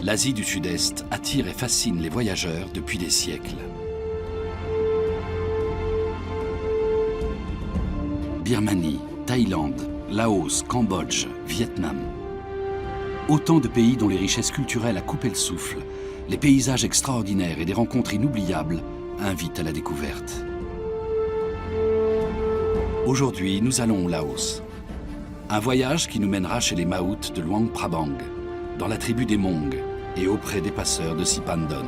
L'Asie du Sud-Est attire et fascine les voyageurs depuis des siècles. Birmanie, Thaïlande, Laos, Cambodge, Vietnam. Autant de pays dont les richesses culturelles à couper le souffle, les paysages extraordinaires et des rencontres inoubliables invitent à la découverte. Aujourd'hui, nous allons au Laos. Un voyage qui nous mènera chez les Maouts de Luang Prabang, dans la tribu des Hmong et auprès des passeurs de Sipandon.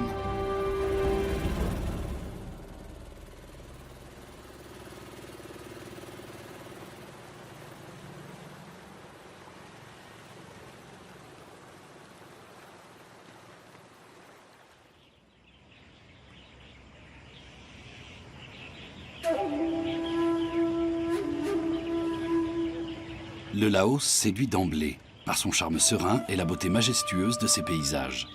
Le Laos séduit d'emblée par son charme serein et la beauté majestueuse de ses paysages.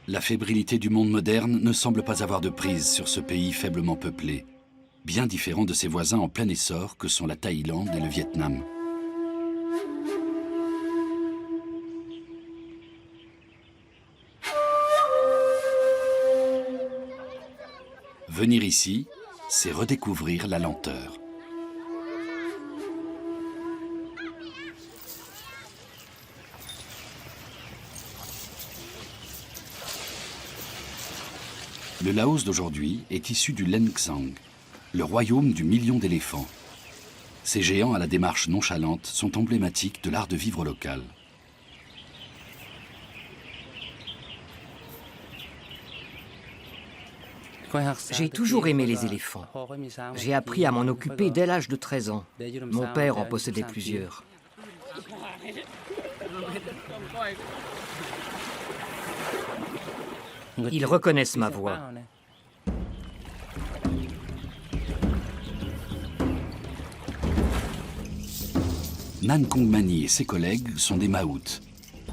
La fébrilité du monde moderne ne semble pas avoir de prise sur ce pays faiblement peuplé, bien différent de ses voisins en plein essor que sont la Thaïlande et le Vietnam. Venir ici, c'est redécouvrir la lenteur. Le Laos d'aujourd'hui est issu du Lengxang, le royaume du million d'éléphants. Ces géants à la démarche nonchalante sont emblématiques de l'art de vivre local. J'ai toujours aimé les éléphants. J'ai appris à m'en occuper dès l'âge de 13 ans. Mon père en possédait plusieurs. Ils reconnaissent ma voix. Nan Kongmani et ses collègues sont des Maouts,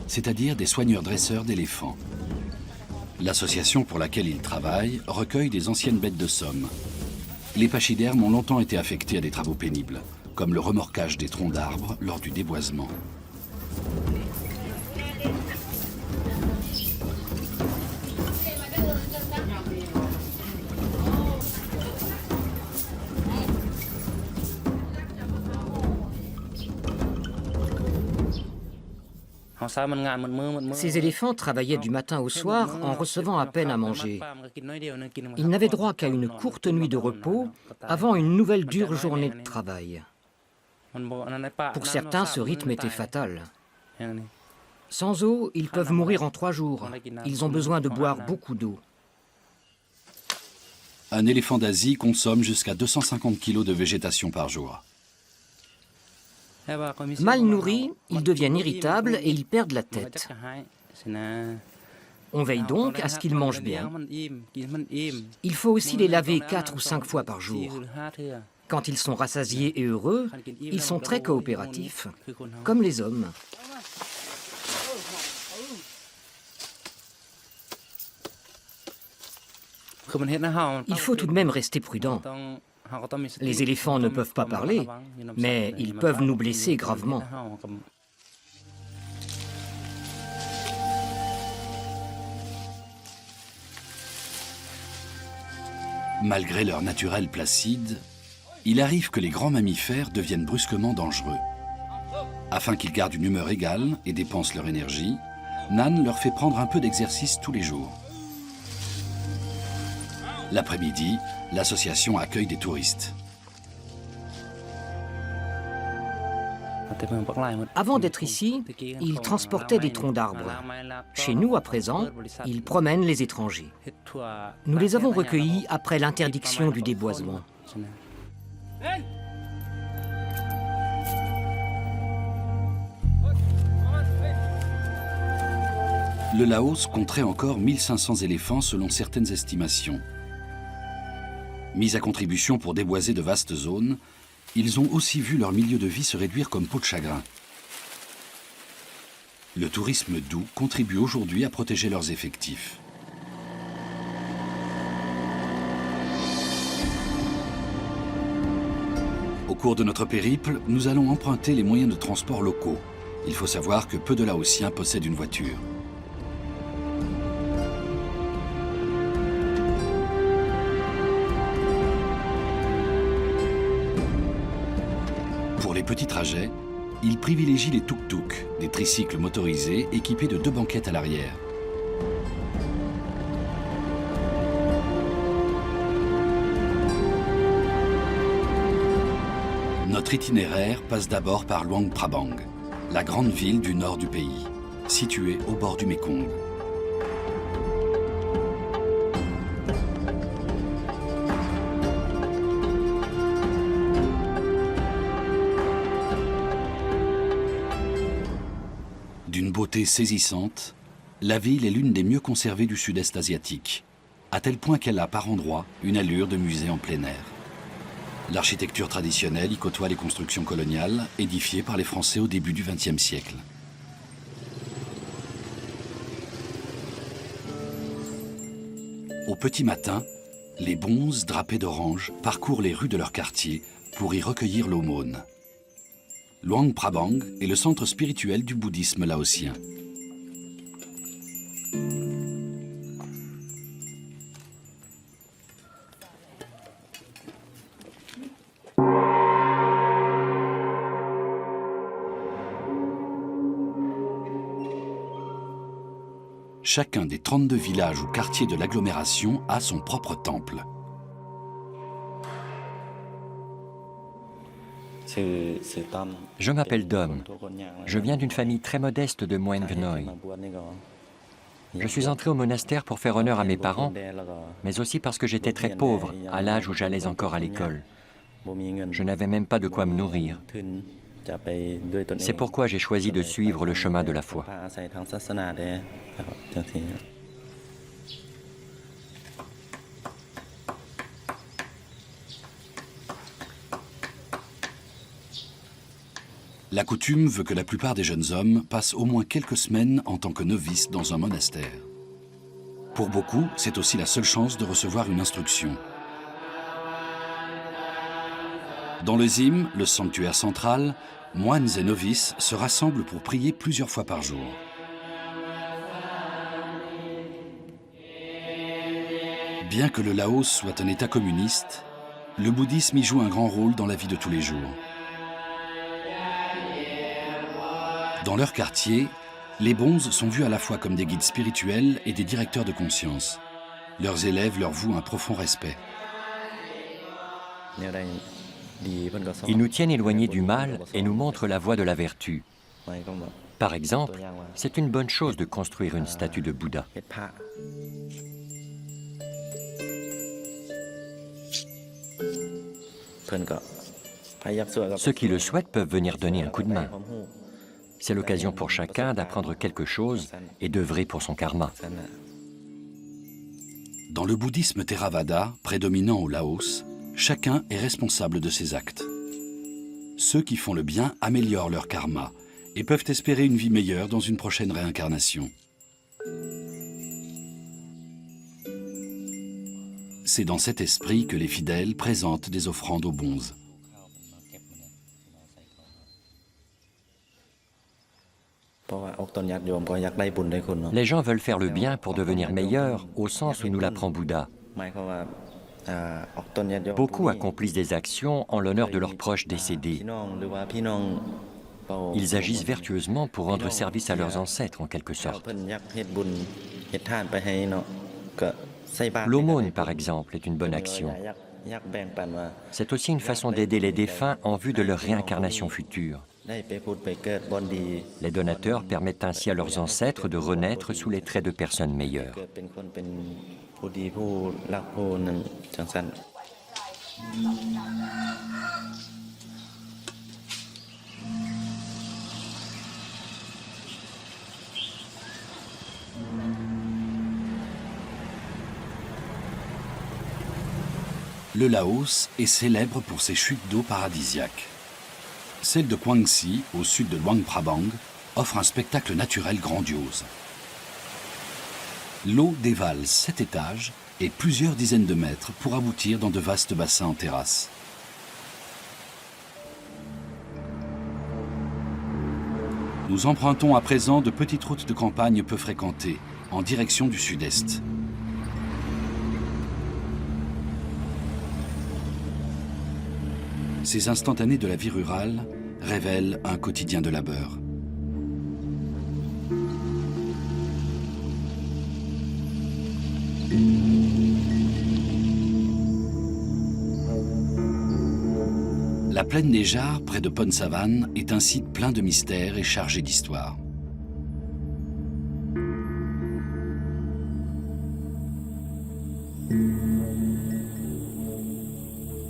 c'est-à-dire des soigneurs-dresseurs d'éléphants. L'association pour laquelle ils travaillent recueille des anciennes bêtes de somme. Les pachydermes ont longtemps été affectés à des travaux pénibles, comme le remorquage des troncs d'arbres lors du déboisement. Ces éléphants travaillaient du matin au soir en recevant à peine à manger. Ils n'avaient droit qu'à une courte nuit de repos avant une nouvelle dure journée de travail. Pour certains, ce rythme était fatal. Sans eau, ils peuvent mourir en 3 jours. Ils ont besoin de boire beaucoup d'eau. Un éléphant d'Asie consomme jusqu'à 250 kg de végétation par jour. Mal nourris, ils deviennent irritables et ils perdent la tête. On veille donc à ce qu'ils mangent bien. Il faut aussi les laver 4 ou 5 fois par jour. Quand ils sont rassasiés et heureux, ils sont très coopératifs, comme les hommes. Il faut tout de même rester prudent. Les éléphants ne peuvent pas parler, mais ils peuvent nous blesser gravement. Malgré leur naturel placide, il arrive que les grands mammifères deviennent brusquement dangereux. Afin qu'ils gardent une humeur égale et dépensent leur énergie, Nan leur fait prendre un peu d'exercice tous les jours. L'après-midi, l'association accueille des touristes. Avant d'être ici, ils transportaient des troncs d'arbres. Chez nous, à présent, ils promènent les étrangers. Nous les avons recueillis après l'interdiction du déboisement. Le Laos compterait encore 1500 éléphants selon certaines estimations. Mis à contribution pour déboiser de vastes zones, ils ont aussi vu leur milieu de vie se réduire comme peau de chagrin. Le tourisme doux contribue aujourd'hui à protéger leurs effectifs. cours de notre périple, nous allons emprunter les moyens de transport locaux. Il faut savoir que peu de Laotiens possèdent une voiture. Pour les petits trajets, ils privilégient les tuk-tuk, des tricycles motorisés équipés de 2 banquettes à l'arrière. Notre itinéraire passe d'abord par Luang Prabang, la grande ville du nord du pays, située au bord du Mékong. D'une beauté saisissante, la ville est l'une des mieux conservées du sud-est asiatique, à tel point qu'elle a par endroits une allure de musée en plein air. L'architecture traditionnelle y côtoie les constructions coloniales édifiées par les Français au début du XXe siècle. Au petit matin, les bonzes drapés d'orange parcourent les rues de leur quartier pour y recueillir l'aumône. Luang Prabang est le centre spirituel du bouddhisme laotien. Chacun des 32 villages ou quartiers de l'agglomération a son propre temple. Je m'appelle Dom. Je viens d'une famille très modeste de Mueang Noi. Je suis entré au monastère pour faire honneur à mes parents, mais aussi parce que j'étais très pauvre à l'âge où j'allais encore à l'école. Je n'avais même pas de quoi me nourrir. C'est pourquoi j'ai choisi de suivre le chemin de la foi. La coutume veut que la plupart des jeunes hommes passent au moins quelques semaines en tant que novices dans un monastère. Pour beaucoup, c'est aussi la seule chance de recevoir une instruction. Dans le Zim, le sanctuaire central, moines et novices se rassemblent pour prier plusieurs fois par jour. Bien que le Laos soit un État communiste, le bouddhisme y joue un grand rôle dans la vie de tous les jours. Dans leur quartier, les bonzes sont vus à la fois comme des guides spirituels et des directeurs de conscience. Leurs élèves leur vouent un profond respect. Ils nous tiennent éloignés du mal et nous montrent la voie de la vertu. Par exemple, c'est une bonne chose de construire une statue de Bouddha. Ceux qui le souhaitent peuvent venir donner un coup de main. C'est l'occasion pour chacun d'apprendre quelque chose et d'œuvrer pour son karma. Dans le bouddhisme Theravada, prédominant au Laos, chacun est responsable de ses actes. Ceux qui font le bien améliorent leur karma et peuvent espérer une vie meilleure dans une prochaine réincarnation. C'est dans cet esprit que les fidèles présentent des offrandes aux bonzes. Les gens veulent faire le bien pour devenir meilleurs, au sens où nous l'apprend Bouddha. Beaucoup accomplissent des actions en l'honneur de leurs proches décédés. Ils agissent vertueusement pour rendre service à leurs ancêtres, en quelque sorte. L'aumône, par exemple, est une bonne action. C'est aussi une façon d'aider les défunts en vue de leur réincarnation future. Les donateurs permettent ainsi à leurs ancêtres de renaître sous les traits de personnes meilleures. Le Laos est célèbre pour ses chutes d'eau paradisiaques. Celle de Kwang Si, au sud de Luang Prabang, offre un spectacle naturel grandiose. L'eau dévale 7 étages et plusieurs dizaines de mètres pour aboutir dans de vastes bassins en terrasse. Nous empruntons à présent de petites routes de campagne peu fréquentées, en direction du sud-est. Ces instantanés de la vie rurale révèlent un quotidien de labeur. La plaine des Jarres, près de Ponsavane, est un site plein de mystères et chargé d'histoire.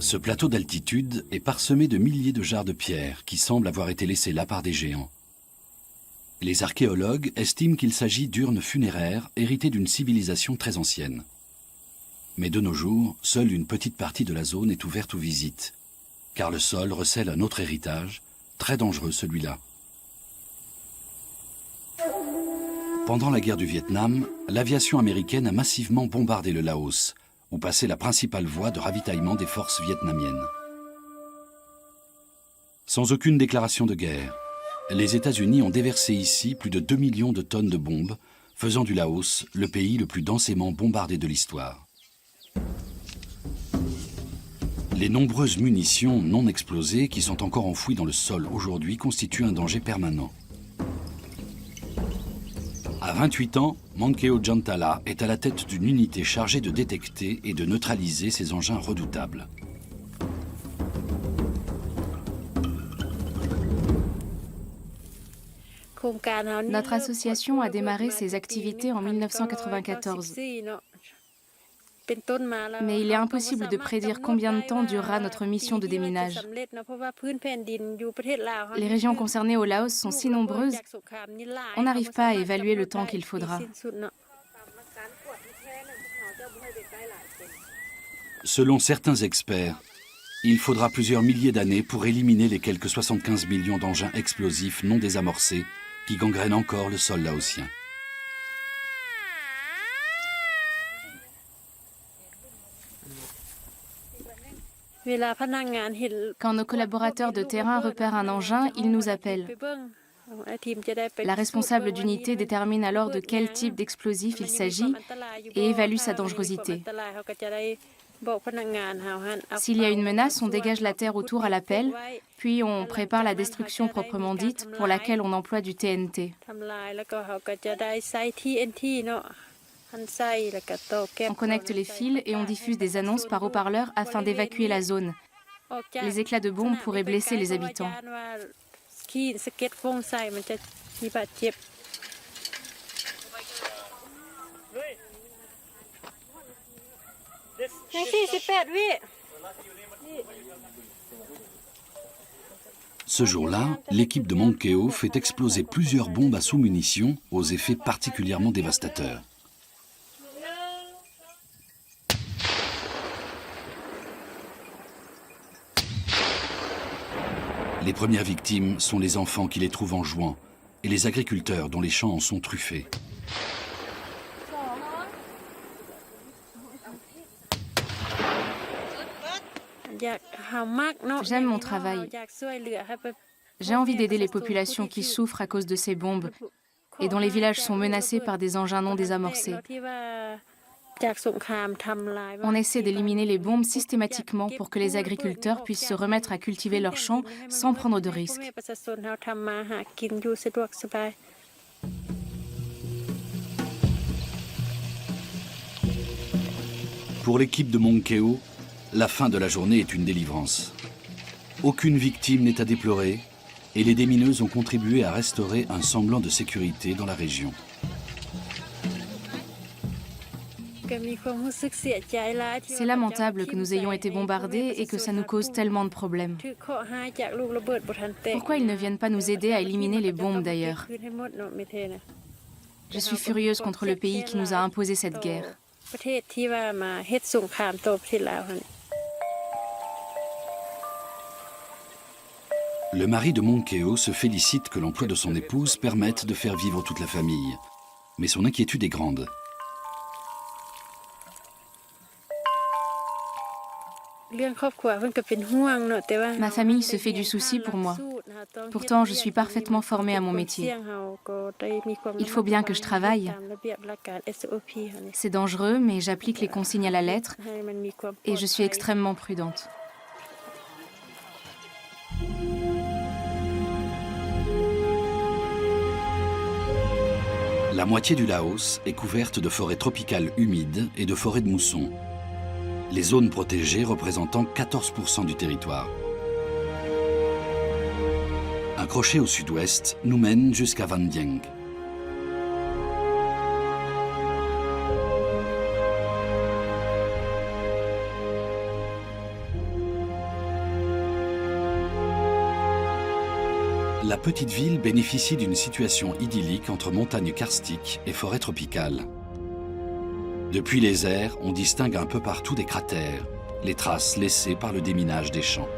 Ce plateau d'altitude est parsemé de milliers de jarres de pierre qui semblent avoir été laissés là par des géants. Les archéologues estiment qu'il s'agit d'urnes funéraires héritées d'une civilisation très ancienne. Mais de nos jours, seule une petite partie de la zone est ouverte aux visites, car le sol recèle un autre héritage, très dangereux celui-là. Pendant la guerre du Vietnam, l'aviation américaine a massivement bombardé le Laos, où passait la principale voie de ravitaillement des forces vietnamiennes. Sans aucune déclaration de guerre, les États-Unis ont déversé ici plus de 2 millions de tonnes de bombes, faisant du Laos le pays le plus densément bombardé de l'histoire. Les nombreuses munitions non explosées qui sont encore enfouies dans le sol aujourd'hui constituent un danger permanent. À 28 ans, Mankeo Jantala est à la tête d'une unité chargée de détecter et de neutraliser ces engins redoutables. Notre association a démarré ses activités en 1994. Mais il est impossible de prédire combien de temps durera notre mission de déminage. Les régions concernées au Laos sont si nombreuses, on n'arrive pas à évaluer le temps qu'il faudra. Selon certains experts, il faudra plusieurs milliers d'années pour éliminer les quelques 75 millions d'engins explosifs non désamorcés qui gangrènent encore le sol laotien. Quand nos collaborateurs de terrain repèrent un engin, ils nous appellent. La responsable d'unité détermine alors de quel type d'explosif il s'agit et évalue sa dangerosité. S'il y a une menace, on dégage la terre autour à l'appel, puis on prépare la destruction proprement dite pour laquelle on emploie du TNT. On connecte les fils et on diffuse des annonces par haut-parleur afin d'évacuer la zone. Les éclats de bombes pourraient blesser les habitants. Ce jour-là, l'équipe de Mankeo fait exploser plusieurs bombes à sous-munitions aux effets particulièrement dévastateurs. Les premières victimes sont les enfants qui les trouvent en jouant et les agriculteurs dont les champs en sont truffés. J'aime mon travail. J'ai envie d'aider les populations qui souffrent à cause de ces bombes et dont les villages sont menacés par des engins non désamorcés. On essaie d'éliminer les bombes systématiquement pour que les agriculteurs puissent se remettre à cultiver leurs champs sans prendre de risques. Pour l'équipe de Mankeo, la fin de la journée est une délivrance. Aucune victime n'est à déplorer et les démineuses ont contribué à restaurer un semblant de sécurité dans la région. C'est lamentable que nous ayons été bombardés et que ça nous cause tellement de problèmes. Pourquoi ils ne viennent pas nous aider à éliminer les bombes d'ailleurs? Je suis furieuse contre le pays qui nous a imposé cette guerre. Le mari de Mankeo se félicite que l'emploi de son épouse permette de faire vivre toute la famille. Mais son inquiétude est grande. Ma famille se fait du souci pour moi. Pourtant, je suis parfaitement formée à mon métier. Il faut bien que je travaille. C'est dangereux, mais j'applique les consignes à la lettre et je suis extrêmement prudente. La moitié du Laos est couverte de forêts tropicales humides et de forêts de moussons. Les zones protégées représentant 14% du territoire. Un crochet au sud-ouest nous mène jusqu'à Van Dieng. La petite ville bénéficie d'une situation idyllique entre montagnes karstiques et forêts tropicales. Depuis les airs, on distingue un peu partout des cratères, les traces laissées par le déminage des champs.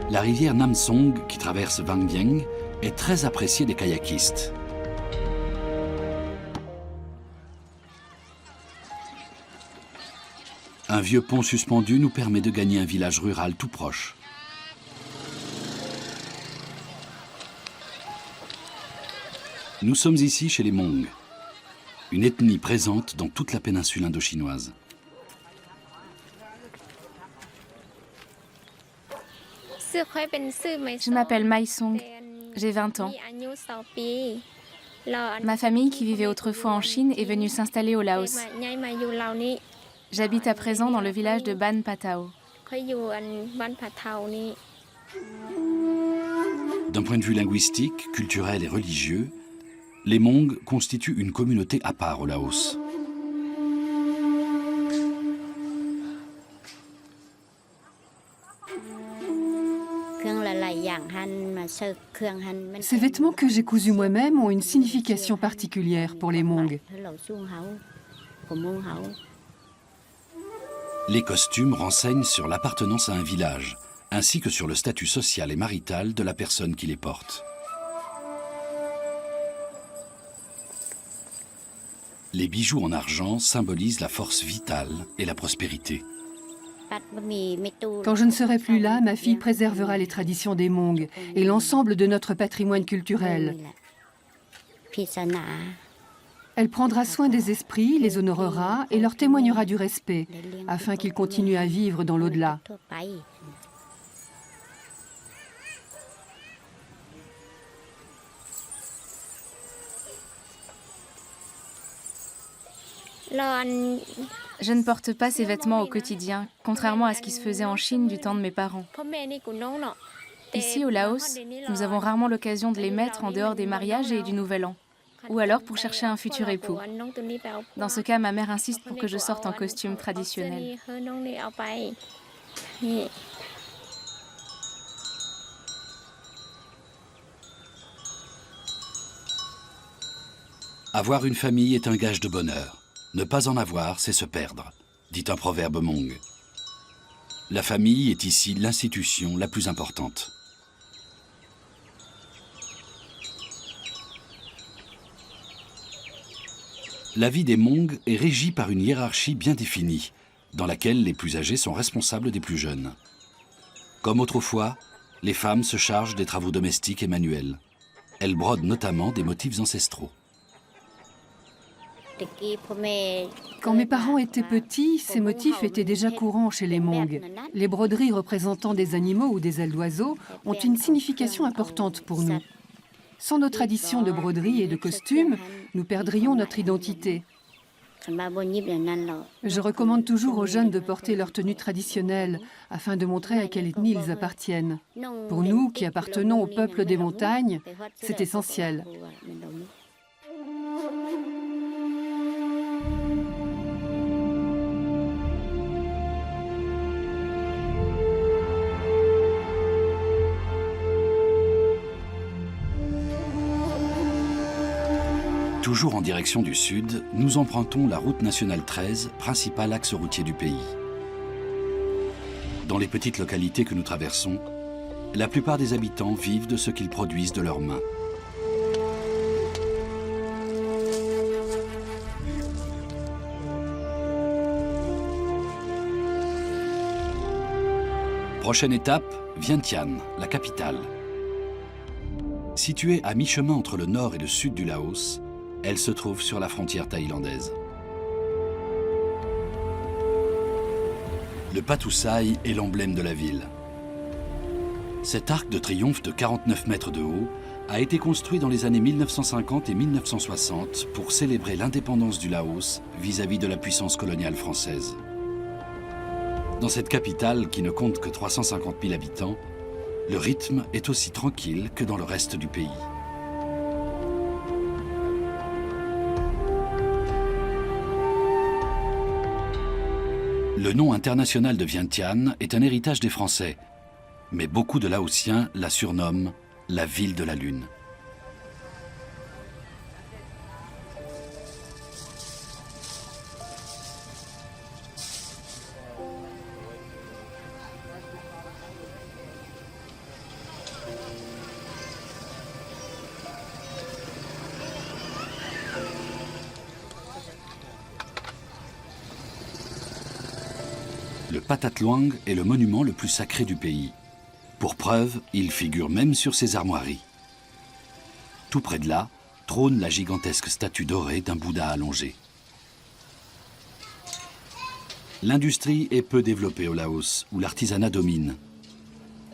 La rivière Nam Song, qui traverse Van Dieng, est très appréciée des kayakistes. Un vieux pont suspendu nous permet de gagner un village rural tout proche. Nous sommes ici chez les Hmong, une ethnie présente dans toute la péninsule indochinoise. Je m'appelle Mai Song, j'ai 20 ans. Ma famille, qui vivait autrefois en Chine, est venue s'installer au Laos. J'habite à présent dans le village de Ban Patao. D'un point de vue linguistique, culturel et religieux, les Hmong constituent une communauté à part au Laos. Ces vêtements que j'ai cousus moi-même ont une signification particulière pour les Hmong. Les costumes renseignent sur l'appartenance à un village, ainsi que sur le statut social et marital de la personne qui les porte. Les bijoux en argent symbolisent la force vitale et la prospérité. Quand je ne serai plus là, ma fille préservera les traditions des Hmong et l'ensemble de notre patrimoine culturel. Elle prendra soin des esprits, les honorera et leur témoignera du respect, afin qu'ils continuent à vivre dans l'au-delà. Je ne porte pas ces vêtements au quotidien, contrairement à ce qui se faisait en Chine du temps de mes parents. Ici, au Laos, nous avons rarement l'occasion de les mettre en dehors des mariages et du Nouvel An, ou alors pour chercher un futur époux. Dans ce cas, ma mère insiste pour que je sorte en costume traditionnel. Avoir une famille est un gage de bonheur. Ne pas en avoir, c'est se perdre, dit un proverbe Hmong. La famille est ici l'institution la plus importante. La vie des Hmong est régie par une hiérarchie bien définie, dans laquelle les plus âgés sont responsables des plus jeunes. Comme autrefois, les femmes se chargent des travaux domestiques et manuels. Elles brodent notamment des motifs ancestraux. Quand mes parents étaient petits, ces motifs étaient déjà courants chez les Hmong. Les broderies représentant des animaux ou des ailes d'oiseaux ont une signification importante pour nous. Sans nos traditions de broderie et de costumes, nous perdrions notre identité. Je recommande toujours aux jeunes de porter leur tenue traditionnelle afin de montrer à quelle ethnie ils appartiennent. Pour nous, qui appartenons au peuple des montagnes, c'est essentiel. Toujours en direction du sud, nous empruntons la route nationale 13, principal axe routier du pays. Dans les petites localités que nous traversons, la plupart des habitants vivent de ce qu'ils produisent de leurs mains. Prochaine étape, Vientiane, la capitale. Située à mi-chemin entre le nord et le sud du Laos, elle se trouve sur la frontière thaïlandaise. Le Patussai est l'emblème de la ville. Cet arc de triomphe de 49 mètres de haut a été construit dans les années 1950 et 1960 pour célébrer l'indépendance du Laos vis-à-vis de la puissance coloniale française. Dans cette capitale, qui ne compte que 350 000 habitants, le rythme est aussi tranquille que dans le reste du pays. Le nom international de Vientiane est un héritage des Français, mais beaucoup de Laotiens la surnomment la ville de la Lune. Le Pathat Luang est le monument le plus sacré du pays. Pour preuve, il figure même sur ses armoiries. Tout près de là, trône la gigantesque statue dorée d'un Bouddha allongé. L'industrie est peu développée au Laos, où l'artisanat domine.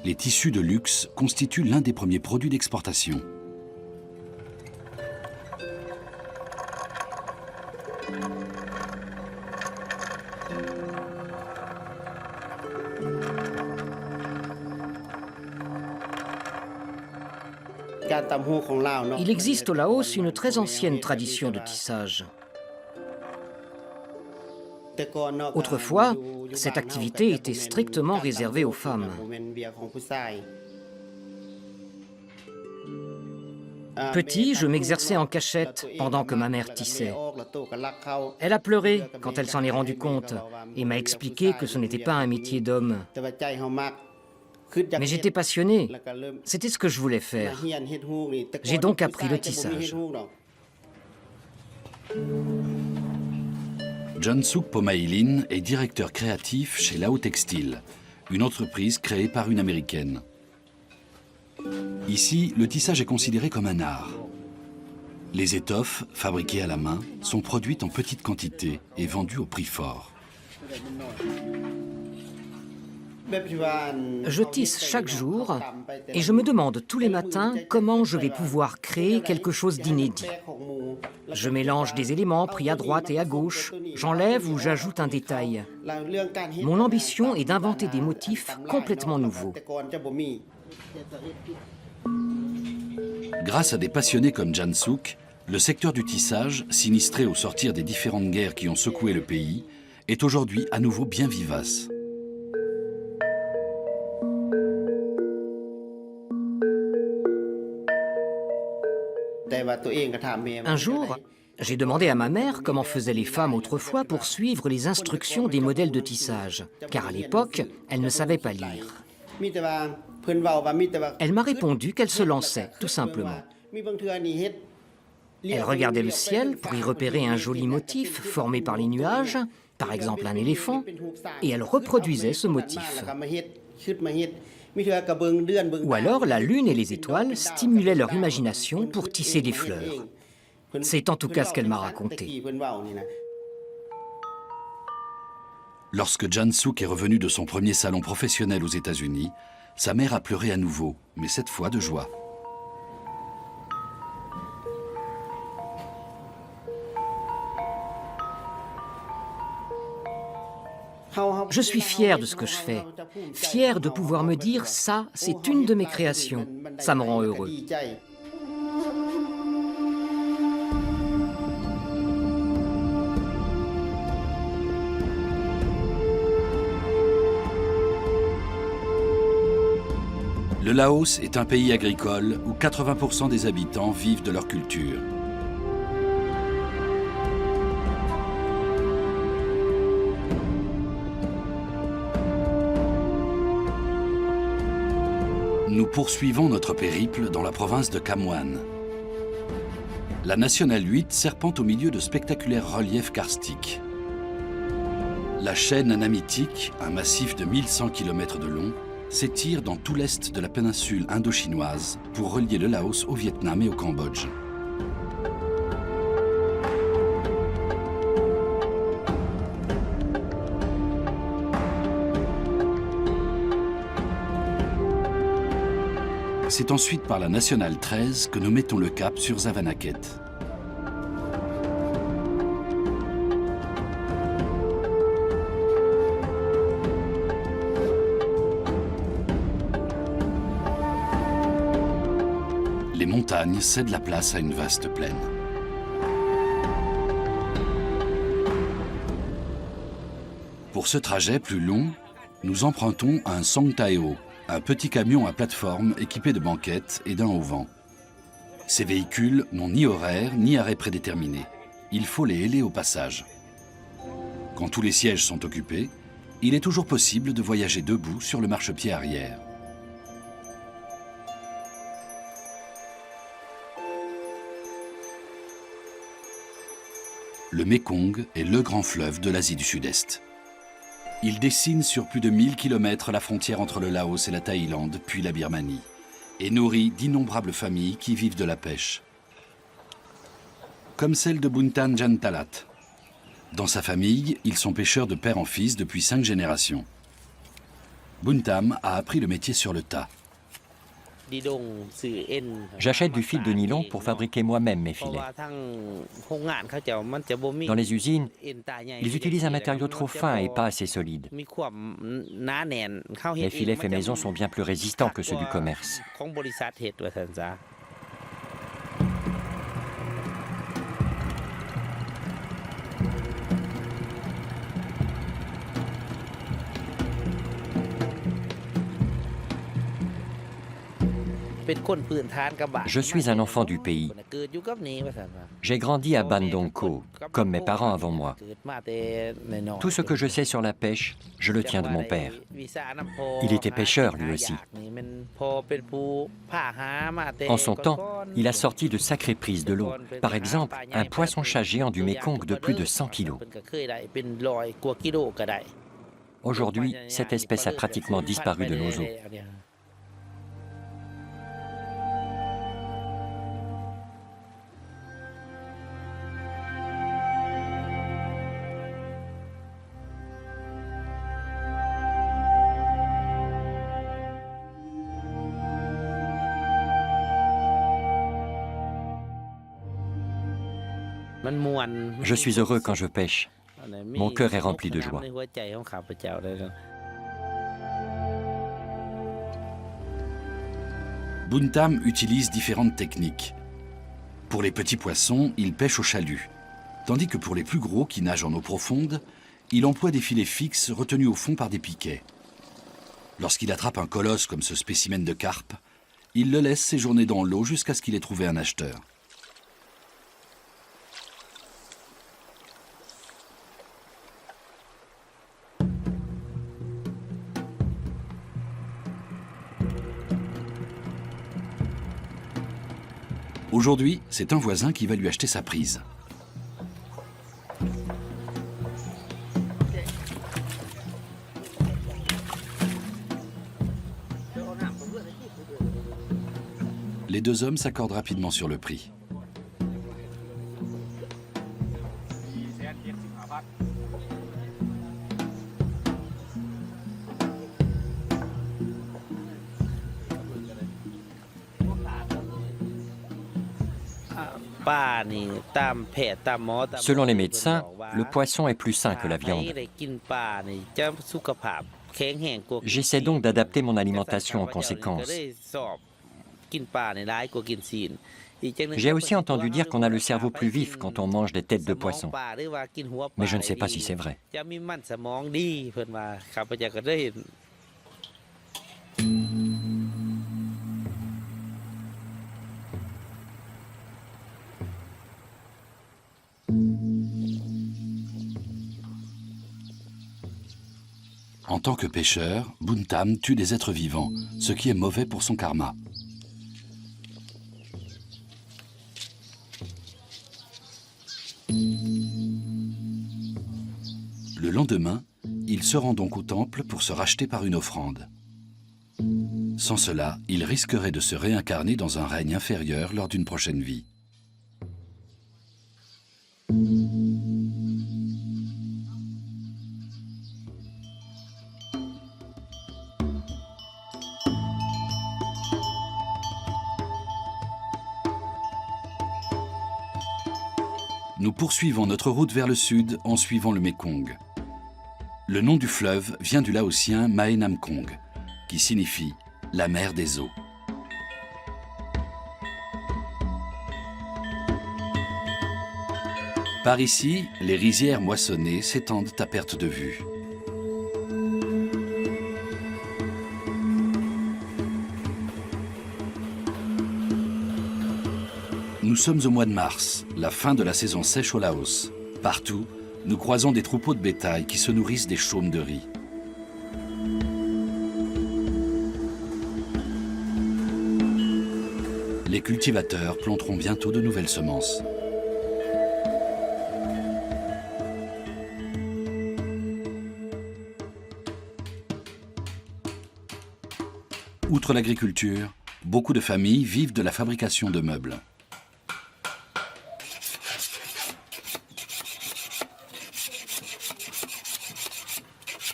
Les tissus de luxe constituent l'un des premiers produits d'exportation. Il existe au Laos une très ancienne tradition de tissage. Autrefois, cette activité était strictement réservée aux femmes. Petit, je m'exerçais en cachette pendant que ma mère tissait. Elle a pleuré quand elle s'en est rendue compte et m'a expliqué que ce n'était pas un métier d'homme. Mais j'étais passionné, c'était ce que je voulais faire. J'ai donc appris le tissage. Jansuk Pomailin est directeur créatif chez Lao Textile, une entreprise créée par une Américaine. Ici, le tissage est considéré comme un art. Les étoffes, fabriquées à la main, sont produites en petite quantité et vendues au prix fort. Je tisse chaque jour et je me demande tous les matins comment je vais pouvoir créer quelque chose d'inédit. Je mélange des éléments pris à droite et à gauche, j'enlève ou j'ajoute un détail. Mon ambition est d'inventer des motifs complètement nouveaux. Grâce à des passionnés comme Jansuk, le secteur du tissage, sinistré au sortir des différentes guerres qui ont secoué le pays, est aujourd'hui à nouveau bien vivace. Un jour, j'ai demandé à ma mère comment faisaient les femmes autrefois pour suivre les instructions des modèles de tissage, car à l'époque, elle ne savait pas lire. Elle m'a répondu qu'elle se lançait, tout simplement. Elle regardait le ciel pour y repérer un joli motif formé par les nuages, par exemple un éléphant, et elle reproduisait ce motif. Ou alors la lune et les étoiles stimulaient leur imagination pour tisser des fleurs. C'est en tout cas ce qu'elle m'a raconté. Lorsque Jansuk est revenu de son premier salon professionnel aux États-Unis, sa mère a pleuré à nouveau, mais cette fois de joie. Je suis fier de ce que je fais, fier de pouvoir me dire « ça, c'est une de mes créations ». Ça me rend heureux. Le Laos est un pays agricole où 80% des habitants vivent de leur culture. Nous poursuivons notre périple dans la province de Kham Muan. La nationale 8 serpente au milieu de spectaculaires reliefs karstiques. La chaîne anamitique, un massif de 1100 km de long, s'étire dans tout l'est de la péninsule indo-chinoise pour relier le Laos au Vietnam et au Cambodge. C'est ensuite par la Nationale 13 que nous mettons le cap sur Savannakhet. Les montagnes cèdent la place à une vaste plaine. Pour ce trajet plus long, nous empruntons un Songtaeo, un petit camion à plateforme équipé de banquettes et d'un auvent. Ces véhicules n'ont ni horaire ni arrêt prédéterminé. Il faut les héler au passage. Quand tous les sièges sont occupés, il est toujours possible de voyager debout sur le marchepied arrière. Le Mékong est le grand fleuve de l'Asie du Sud-Est. Il dessine sur plus de 1000 km la frontière entre le Laos et la Thaïlande, puis la Birmanie, et nourrit d'innombrables familles qui vivent de la pêche. Comme celle de Buntan Jantalat. Dans sa famille, ils sont pêcheurs de père en fils depuis 5 générations. Buntam a appris le métier sur le tas. J'achète du fil de nylon pour fabriquer moi-même mes filets. Dans les usines, ils utilisent un matériau trop fin et pas assez solide. Les filets faits maison sont bien plus résistants que ceux du commerce. Je suis un enfant du pays. J'ai grandi à Bandongko, comme mes parents avant moi. Tout ce que je sais sur la pêche, je le tiens de mon père. Il était pêcheur lui aussi. En son temps, il a sorti de sacrées prises de l'eau. Par exemple, un poisson-chat géant du Mékong de plus de 100 kilos. Aujourd'hui, cette espèce a pratiquement disparu de nos eaux. Je suis heureux quand je pêche. Mon cœur est rempli de joie. Buntam utilise différentes techniques. Pour les petits poissons, il pêche au chalut, tandis que pour les plus gros qui nagent en eau profonde, il emploie des filets fixes retenus au fond par des piquets. Lorsqu'il attrape un colosse comme ce spécimen de carpe, il le laisse séjourner dans l'eau jusqu'à ce qu'il ait trouvé un acheteur. Aujourd'hui, c'est un voisin qui va lui acheter sa prise. Les deux hommes s'accordent rapidement sur le prix. Selon les médecins, le poisson est plus sain que la viande. J'essaie donc d'adapter mon alimentation en conséquence. J'ai aussi entendu dire qu'on a le cerveau plus vif quand on mange des têtes de poisson. Mais je ne sais pas si c'est vrai. En tant que pêcheur, Buntam tue des êtres vivants, ce qui est mauvais pour son karma. Le lendemain, il se rend donc au temple pour se racheter par une offrande. Sans cela, il risquerait de se réincarner dans un règne inférieur lors d'une prochaine vie. Nous poursuivons notre route vers le sud en suivant le Mékong. Le nom du fleuve vient du laotien Mae Nam Kong, qui signifie « la mer des eaux ». Par ici, les rizières moissonnées s'étendent à perte de vue. Nous sommes au mois de mars, la fin de la saison sèche au Laos. Partout, nous croisons des troupeaux de bétail qui se nourrissent des chaumes de riz. Les cultivateurs planteront bientôt de nouvelles semences. Outre l'agriculture, beaucoup de familles vivent de la fabrication de meubles.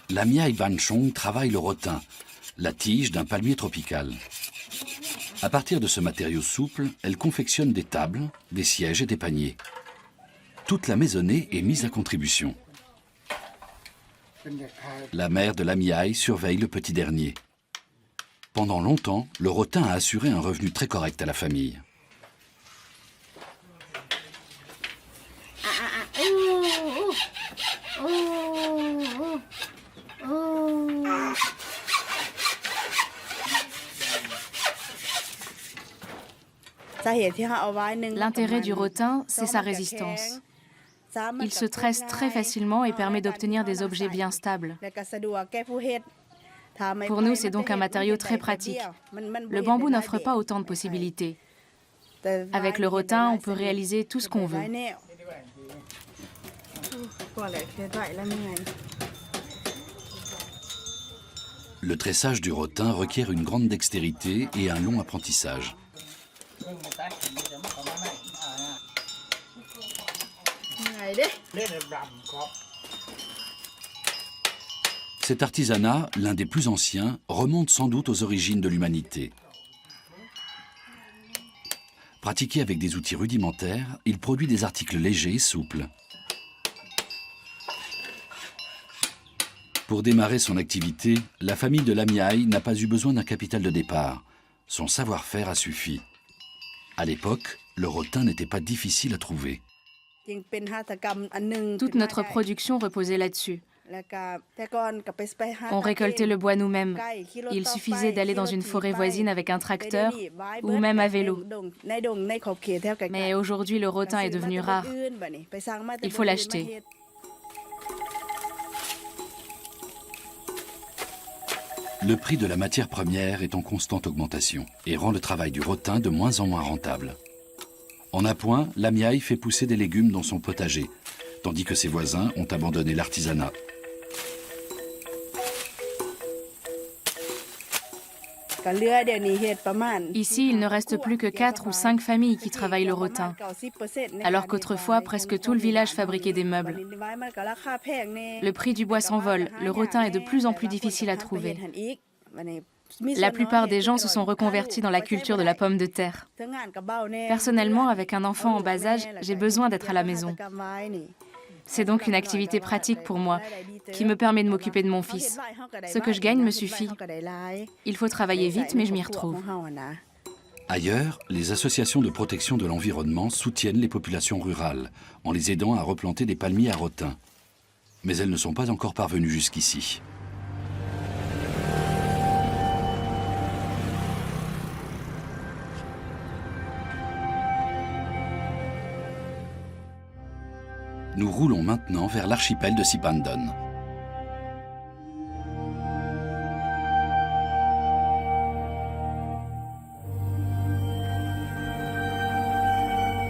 Lamyai Banchong travaille le rotin, la tige d'un palmier tropical. À partir de ce matériau souple, elle confectionne des tables, des sièges et des paniers. Toute la maisonnée est mise à contribution. La mère de Lamyai surveille le petit dernier. Pendant longtemps, le rotin a assuré un revenu très correct à la famille. L'intérêt du rotin, c'est sa résistance. Il se tresse très facilement et permet d'obtenir des objets bien stables. Pour nous, c'est donc un matériau très pratique. Le bambou n'offre pas autant de possibilités. Avec le rotin, on peut réaliser tout ce qu'on veut. Le tressage du rotin requiert une grande dextérité et un long apprentissage. Cet artisanat, l'un des plus anciens, remonte sans doute aux origines de l'humanité. Pratiqué avec des outils rudimentaires, il produit des articles légers et souples. Pour démarrer son activité, la famille de Lamyai n'a pas eu besoin d'un capital de départ. Son savoir-faire a suffi. À l'époque, le rotin n'était pas difficile à trouver. Toute notre production reposait là-dessus. On récoltait le bois nous-mêmes. Il suffisait d'aller dans une forêt voisine avec un tracteur ou même à vélo. Mais aujourd'hui, le rotin est devenu rare. Il faut l'acheter. Le prix de la matière première est en constante augmentation et rend le travail du rotin de moins en moins rentable. En appoint, Lamyai fait pousser des légumes dans son potager, tandis que ses voisins ont abandonné l'artisanat. Ici, il ne reste plus que 4 ou 5 familles qui travaillent le rotin, alors qu'autrefois, presque tout le village fabriquait des meubles. Le prix du bois s'envole, le rotin est de plus en plus difficile à trouver. La plupart des gens se sont reconvertis dans la culture de la pomme de terre. Personnellement, avec un enfant en bas âge, j'ai besoin d'être à la maison. C'est donc une activité pratique pour moi, qui me permet de m'occuper de mon fils. Ce que je gagne me suffit. Il faut travailler vite, mais je m'y retrouve. Ailleurs, les associations de protection de l'environnement soutiennent les populations rurales, en les aidant à replanter des palmiers à rotin. Mais elles ne sont pas encore parvenues jusqu'ici. Nous roulons maintenant vers l'archipel de Sipandon.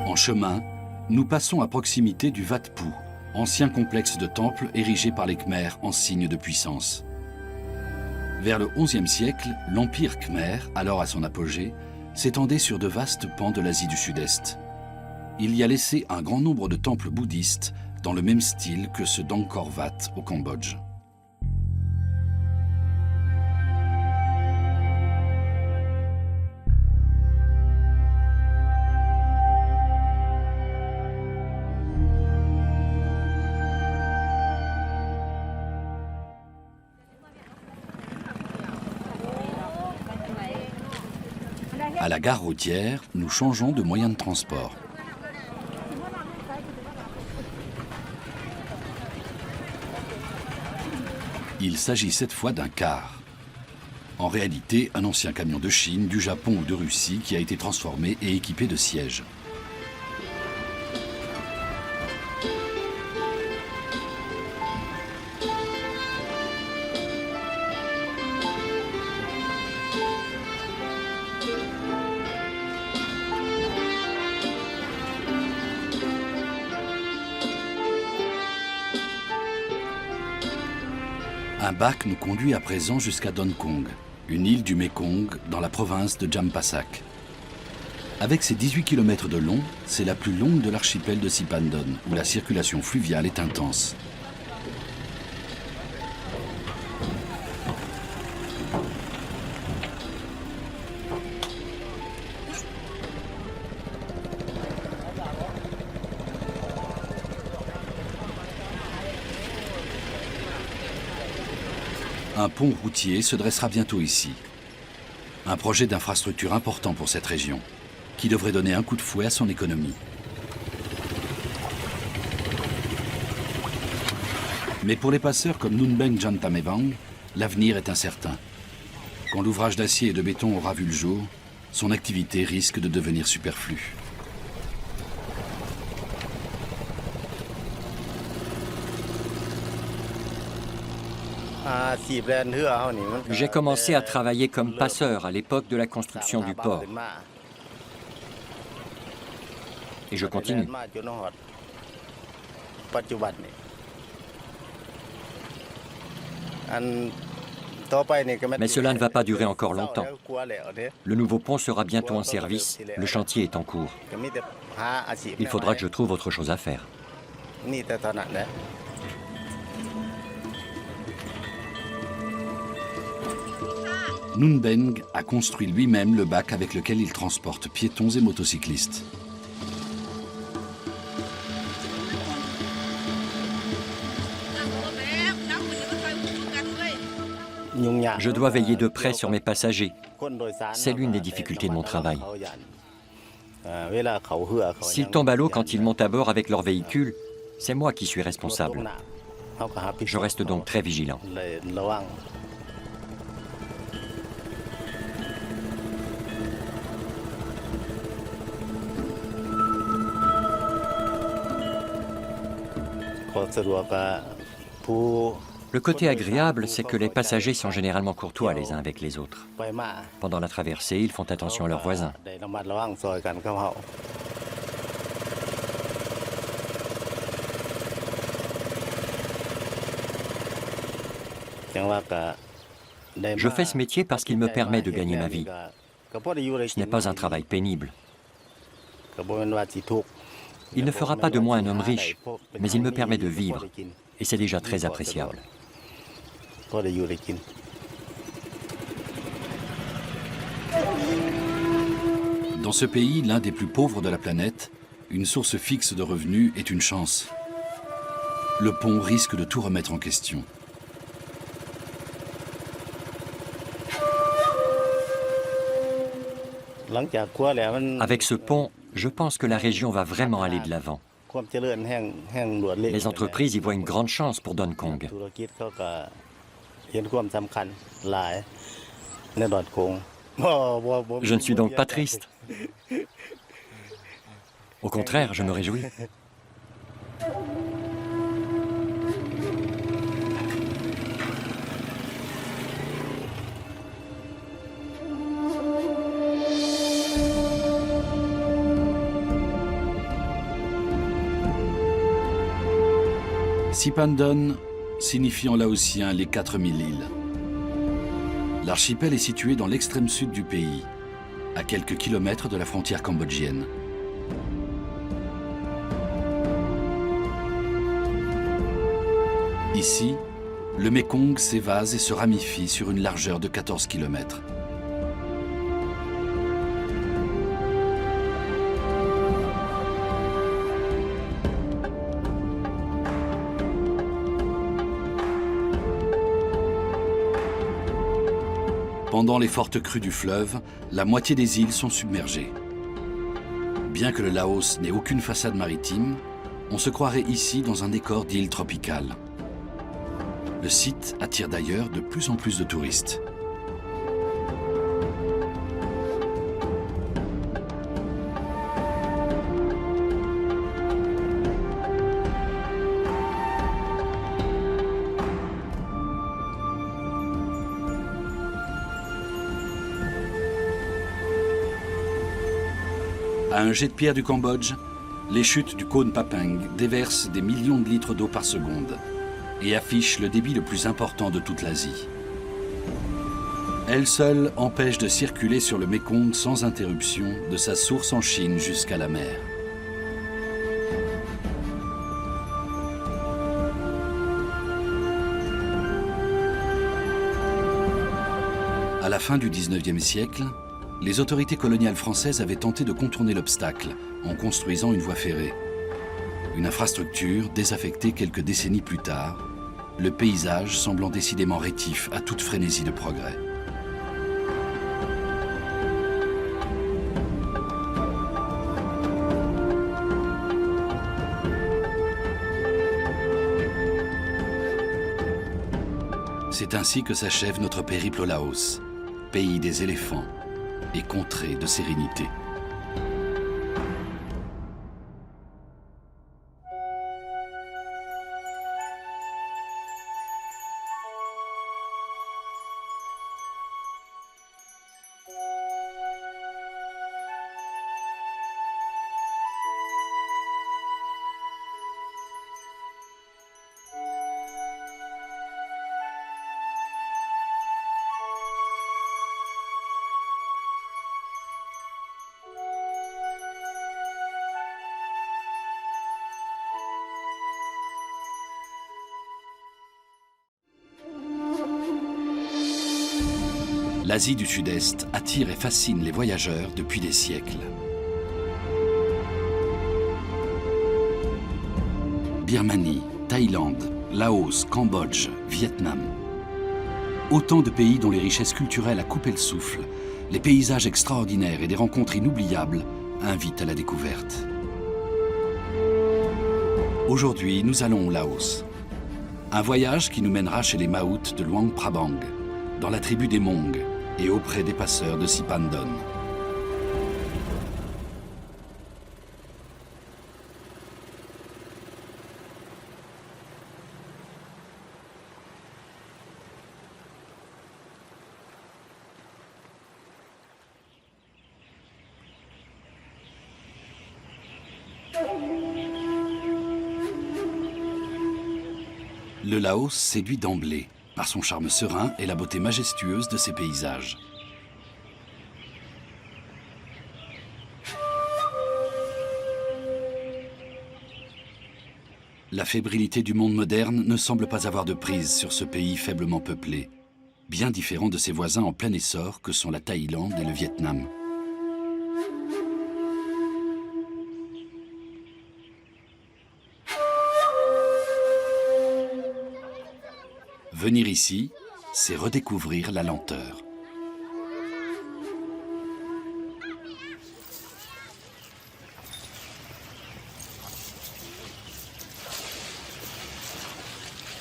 En chemin, nous passons à proximité du Wat Phu, ancien complexe de temples érigé par les Khmers en signe de puissance. Vers le XIe siècle, l'Empire khmer, alors à son apogée, s'étendait sur de vastes pans de l'Asie du Sud-Est. Il y a laissé un grand nombre de temples bouddhistes dans le même style que ceux d'Angkor Wat au Cambodge. À la gare routière, nous changeons de moyen de transport. Il s'agit cette fois d'un car. En réalité, un ancien camion de Chine, du Japon ou de Russie qui a été transformé et équipé de sièges. Un bac nous conduit à présent jusqu'à Don Kong, une île du Mékong dans la province de Champasak. Avec ses 18 km de long, c'est la plus longue de l'archipel de Sipandon, où la circulation fluviale est intense. Un pont routier se dressera bientôt ici. Un projet d'infrastructure important pour cette région, qui devrait donner un coup de fouet à son économie. Mais pour les passeurs comme Nunbeng Jantamebang, l'avenir est incertain. Quand l'ouvrage d'acier et de béton aura vu le jour, son activité risque de devenir superflue. J'ai commencé à travailler comme passeur à l'époque de la construction du port. Et je continue. Mais cela ne va pas durer encore longtemps. Le nouveau pont sera bientôt en service, le chantier est en cours. Il faudra que je trouve autre chose à faire. Nunbeng a construit lui-même le bac avec lequel il transporte piétons et motocyclistes. Je dois veiller de près sur mes passagers. C'est l'une des difficultés de mon travail. S'ils tombent à l'eau quand ils montent à bord avec leur véhicule, c'est moi qui suis responsable. Je reste donc très vigilant. Le côté agréable, c'est que les passagers sont généralement courtois les uns avec les autres. Pendant la traversée, ils font attention à leurs voisins. Je fais ce métier parce qu'il me permet de gagner ma vie. Ce n'est pas un travail pénible. Il ne fera pas de moi un homme riche, mais il me permet de vivre, et c'est déjà très appréciable. Dans ce pays, l'un des plus pauvres de la planète, une source fixe de revenus est une chance. Le pont risque de tout remettre en question. Avec ce pont, je pense que la région va vraiment aller de l'avant. Les entreprises y voient une grande chance pour Don Kong. Je ne suis donc pas triste. Au contraire, je me réjouis. Sipandon signifie en laotien les 4000 îles. L'archipel est situé dans l'extrême sud du pays, à quelques kilomètres de la frontière cambodgienne. Ici, le Mékong s'évase et se ramifie sur une largeur de 14 km. Pendant les fortes crues du fleuve, la moitié des îles sont submergées. Bien que le Laos n'ait aucune façade maritime, on se croirait ici dans un décor d'île tropicale. Le site attire d'ailleurs de plus en plus de touristes. À un jet de pierre du Cambodge, les chutes du cône Papeng déversent des millions de litres d'eau par seconde et affichent le débit le plus important de toute l'Asie. Elle seule empêche de circuler sur le Mékong sans interruption de sa source en Chine jusqu'à la mer. À la fin du XIXe siècle, les autorités coloniales françaises avaient tenté de contourner l'obstacle en construisant une voie ferrée. Une infrastructure désaffectée quelques décennies plus tard, le paysage semblant décidément rétif à toute frénésie de progrès. C'est ainsi que s'achève notre périple au Laos, pays des éléphants et contrée de sérénité. L'Asie du Sud-Est attire et fascine les voyageurs depuis des siècles. Birmanie, Thaïlande, Laos, Cambodge, Vietnam. Autant de pays dont les richesses culturelles à couper le souffle, les paysages extraordinaires et des rencontres inoubliables invitent à la découverte. Aujourd'hui, nous allons au Laos. Un voyage qui nous mènera chez les Maouts de Luang Prabang, dans la tribu des Hmong et auprès des passeurs de Sipandon. Le Laos séduit d'emblée par son charme serein et la beauté majestueuse de ses paysages. La fébrilité du monde moderne ne semble pas avoir de prise sur ce pays faiblement peuplé, bien différent de ses voisins en plein essor que sont la Thaïlande et le Vietnam. Venir ici, c'est redécouvrir la lenteur.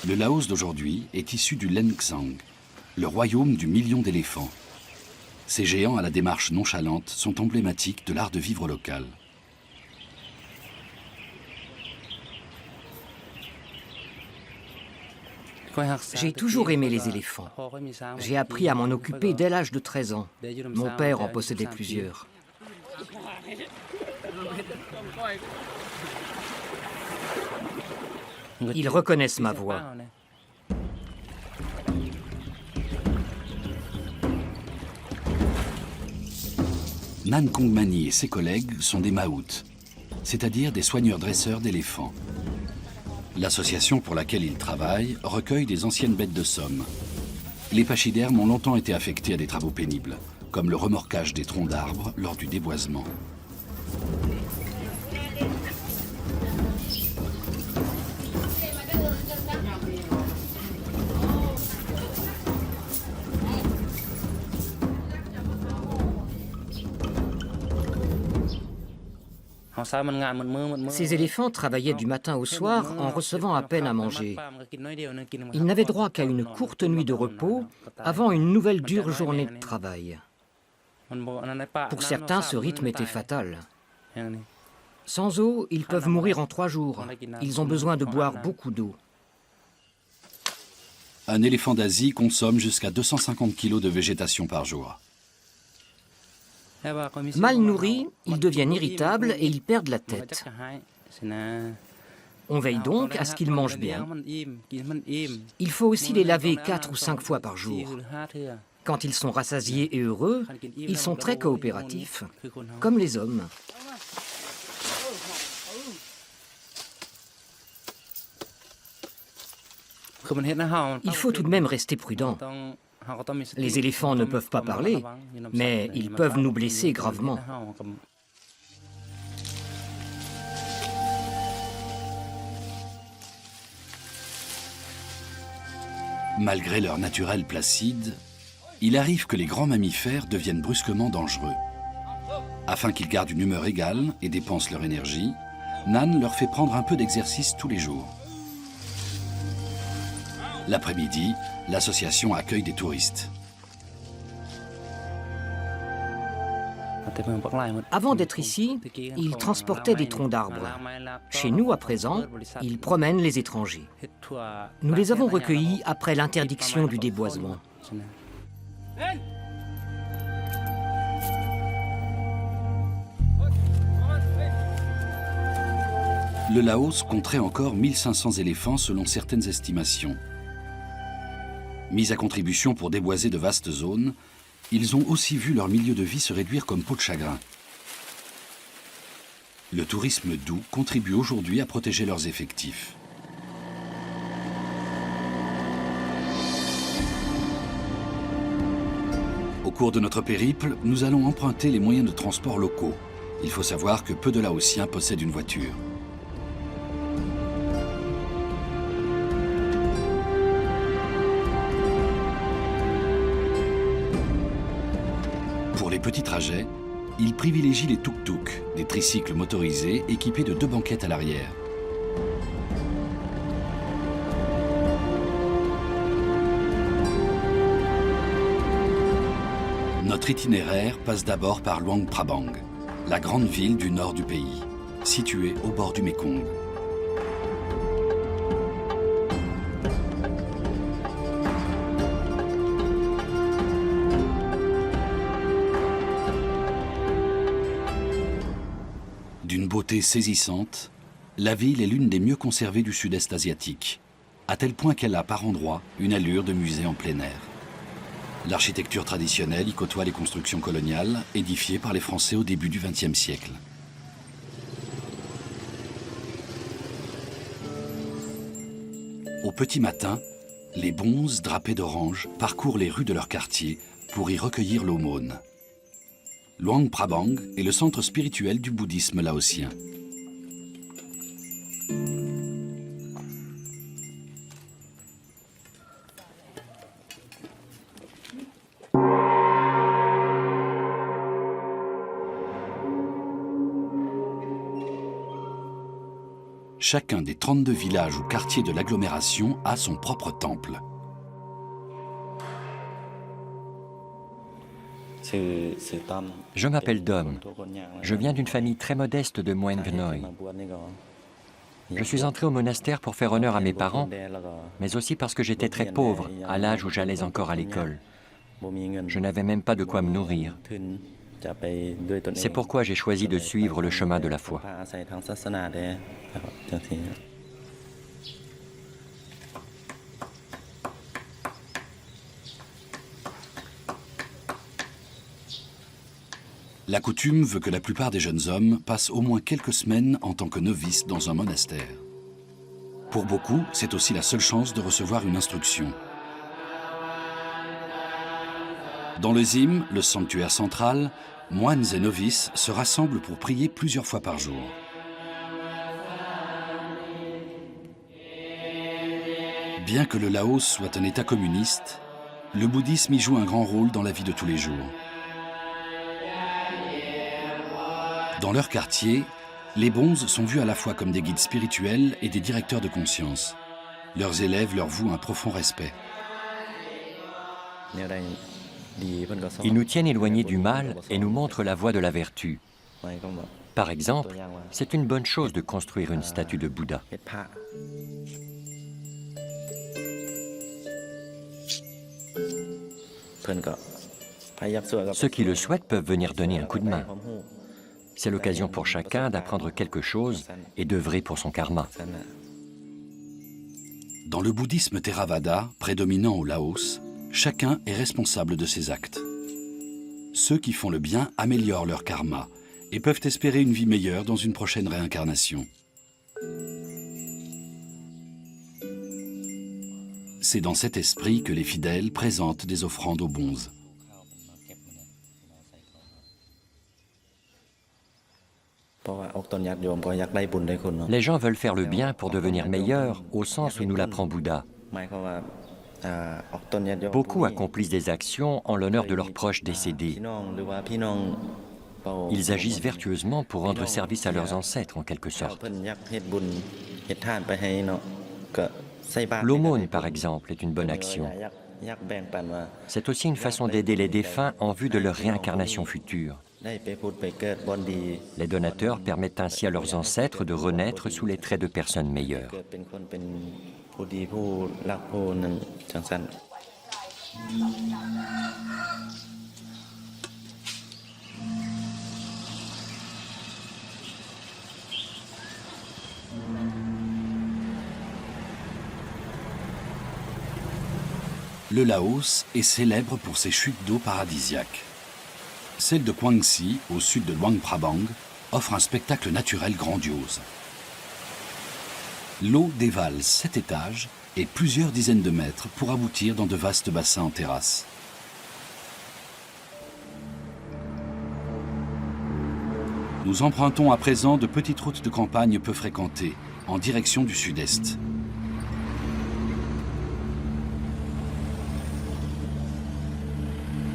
Le Laos d'aujourd'hui est issu du Len Xang, le royaume du million d'éléphants. Ces géants à la démarche nonchalante sont emblématiques de l'art de vivre local. J'ai toujours aimé les éléphants. J'ai appris à m'en occuper dès l'âge de 13 ans. Mon père en possédait plusieurs. Ils reconnaissent ma voix. Nan Kongmani et ses collègues sont des maouts, c'est-à-dire des soigneurs-dresseurs d'éléphants. L'association pour laquelle ils travaillent recueille des anciennes bêtes de somme. Les pachydermes ont longtemps été affectés à des travaux pénibles, comme le remorquage des troncs d'arbres lors du déboisement. Ces éléphants travaillaient du matin au soir en recevant à peine à manger. Ils n'avaient droit qu'à une courte nuit de repos avant une nouvelle dure journée de travail. Pour certains, ce rythme était fatal. Sans eau, ils peuvent mourir en 3 jours. Ils ont besoin de boire beaucoup d'eau. Un éléphant d'Asie consomme jusqu'à 250 kg de végétation par jour. Mal nourris, ils deviennent irritables et ils perdent la tête. On veille donc à ce qu'ils mangent bien. Il faut aussi les laver 4 ou 5 fois par jour. Quand ils sont rassasiés et heureux, ils sont très coopératifs, comme les hommes. Il faut tout de même rester prudent. Les éléphants ne peuvent pas parler, mais ils peuvent nous blesser gravement. Malgré leur naturel placide, il arrive que les grands mammifères deviennent brusquement dangereux. Afin qu'ils gardent une humeur égale et dépensent leur énergie, Nan leur fait prendre un peu d'exercice tous les jours. L'après-midi, l'association accueille des touristes. Avant d'être ici, ils transportaient des troncs d'arbres. Chez nous, à présent, ils promènent les étrangers. Nous les avons recueillis après l'interdiction du déboisement. Le Laos compterait encore 1500 éléphants selon certaines estimations. Mis à contribution pour déboiser de vastes zones, ils ont aussi vu leur milieu de vie se réduire comme peau de chagrin. Le tourisme doux contribue aujourd'hui à protéger leurs effectifs. Au cours de notre périple, nous allons emprunter les moyens de transport locaux. Il faut savoir que peu de Laotiens possèdent une voiture. Pour les petits trajets, ils privilégient les tuk-tuk, des tricycles motorisés équipés de 2 banquettes à l'arrière. Notre itinéraire passe d'abord par Luang Prabang, la grande ville du nord du pays, située au bord du Mékong. D'une beauté saisissante, la ville est l'une des mieux conservées du sud-est asiatique, à tel point qu'elle a par endroits une allure de musée en plein air. L'architecture traditionnelle y côtoie les constructions coloniales édifiées par les Français au début du XXe siècle. Au petit matin, les bonzes drapés d'orange parcourent les rues de leur quartier pour y recueillir l'aumône. Luang Prabang est le centre spirituel du bouddhisme laotien. Chacun des 32 villages ou quartiers de l'agglomération a son propre temple. Je m'appelle Dom. Je viens d'une famille très modeste de Mueang Noi. Je suis entré au monastère pour faire honneur à mes parents, mais aussi parce que j'étais très pauvre à l'âge où j'allais encore à l'école. Je n'avais même pas de quoi me nourrir. C'est pourquoi j'ai choisi de suivre le chemin de la foi. La coutume veut que la plupart des jeunes hommes passent au moins quelques semaines en tant que novices dans un monastère. Pour beaucoup, c'est aussi la seule chance de recevoir une instruction. Dans le Zim, le sanctuaire central, moines et novices se rassemblent pour prier plusieurs fois par jour. Bien que le Laos soit un État communiste, le bouddhisme y joue un grand rôle dans la vie de tous les jours. Dans leur quartier, les bonzes sont vus à la fois comme des guides spirituels et des directeurs de conscience. Leurs élèves leur vouent un profond respect. Ils nous tiennent éloignés du mal et nous montrent la voie de la vertu. Par exemple, c'est une bonne chose de construire une statue de Bouddha. Ceux qui le souhaitent peuvent venir donner un coup de main. C'est l'occasion pour chacun d'apprendre quelque chose et d'œuvrer pour son karma. Dans le bouddhisme Theravada, prédominant au Laos, chacun est responsable de ses actes. Ceux qui font le bien améliorent leur karma et peuvent espérer une vie meilleure dans une prochaine réincarnation. C'est dans cet esprit que les fidèles présentent des offrandes aux bonzes. Les gens veulent faire le bien pour devenir meilleurs, au sens où nous l'apprend Bouddha. Beaucoup accomplissent des actions en l'honneur de leurs proches décédés. Ils agissent vertueusement pour rendre service à leurs ancêtres, en quelque sorte. L'aumône, par exemple, est une bonne action. C'est aussi une façon d'aider les défunts en vue de leur réincarnation future. Les donateurs permettent ainsi à leurs ancêtres de renaître sous les traits de personnes meilleures. Le Laos est célèbre pour ses chutes d'eau paradisiaques. Celle de Quang Si, au sud de Luang Prabang, offre un spectacle naturel grandiose. L'eau dévale 7 étages et plusieurs dizaines de mètres pour aboutir dans de vastes bassins en terrasse. Nous empruntons à présent de petites routes de campagne peu fréquentées, en direction du sud-est.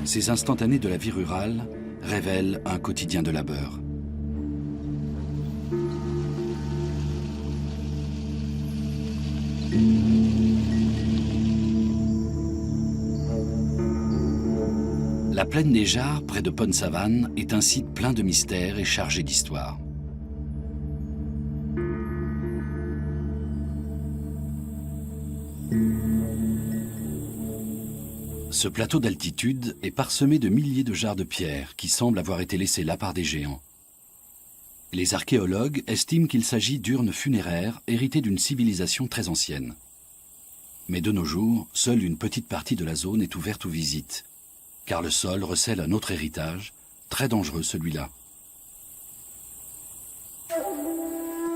Ces instantanés de la vie rurale révèlent un quotidien de labeur. La plaine des Jarres, près de Phon Savan, est un site plein de mystères et chargé d'histoire. Ce plateau d'altitude est parsemé de milliers de jarres de pierre qui semblent avoir été laissées là par des géants. Les archéologues estiment qu'il s'agit d'urnes funéraires héritées d'une civilisation très ancienne. Mais de nos jours, seule une petite partie de la zone est ouverte aux visites, car le sol recèle un autre héritage, très dangereux celui-là.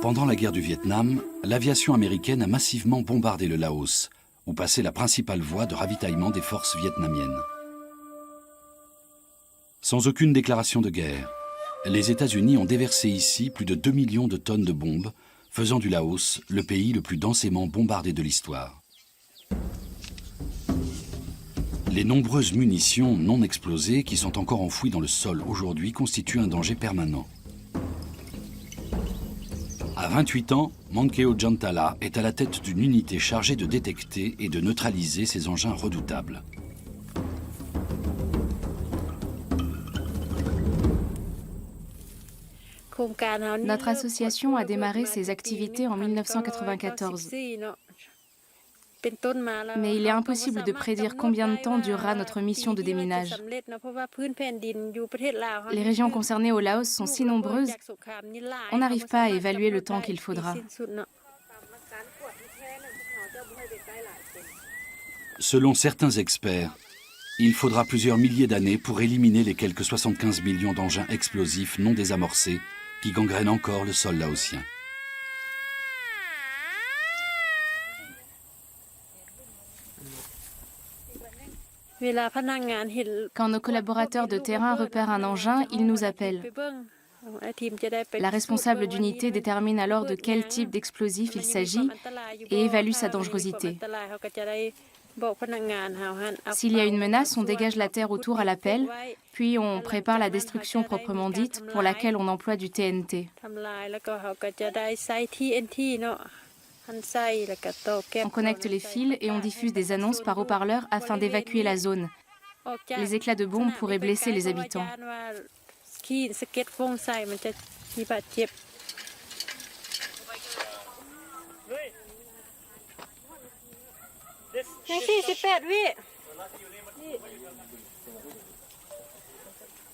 Pendant la guerre du Vietnam, l'aviation américaine a massivement bombardé le Laos, où passait la principale voie de ravitaillement des forces vietnamiennes. Sans aucune déclaration de guerre, les États-Unis ont déversé ici plus de 2 millions de tonnes de bombes, faisant du Laos le pays le plus densément bombardé de l'histoire. Les nombreuses munitions non explosées qui sont encore enfouies dans le sol aujourd'hui constituent un danger permanent. À 28 ans, Mankeo Jantala est à la tête d'une unité chargée de détecter et de neutraliser ces engins redoutables. Notre association a démarré ses activités en 1994. Mais il est impossible de prédire combien de temps durera notre mission de déminage. Les régions concernées au Laos sont si nombreuses, on n'arrive pas à évaluer le temps qu'il faudra. Selon certains experts, Il faudra plusieurs milliers d'années pour éliminer les quelques 75 millions d'engins explosifs non désamorcés qui gangrènent encore le sol laotien. Quand nos collaborateurs de terrain repèrent un engin, ils nous appellent. La responsable d'unité détermine alors de quel type d'explosif il s'agit et évalue sa dangerosité. S'il y a une menace, on dégage la terre autour à l'appel, puis on prépare la destruction proprement dite, pour laquelle on emploie du TNT. On connecte les fils et on diffuse des annonces par haut-parleur afin d'évacuer la zone. Les éclats de bombes pourraient blesser les habitants.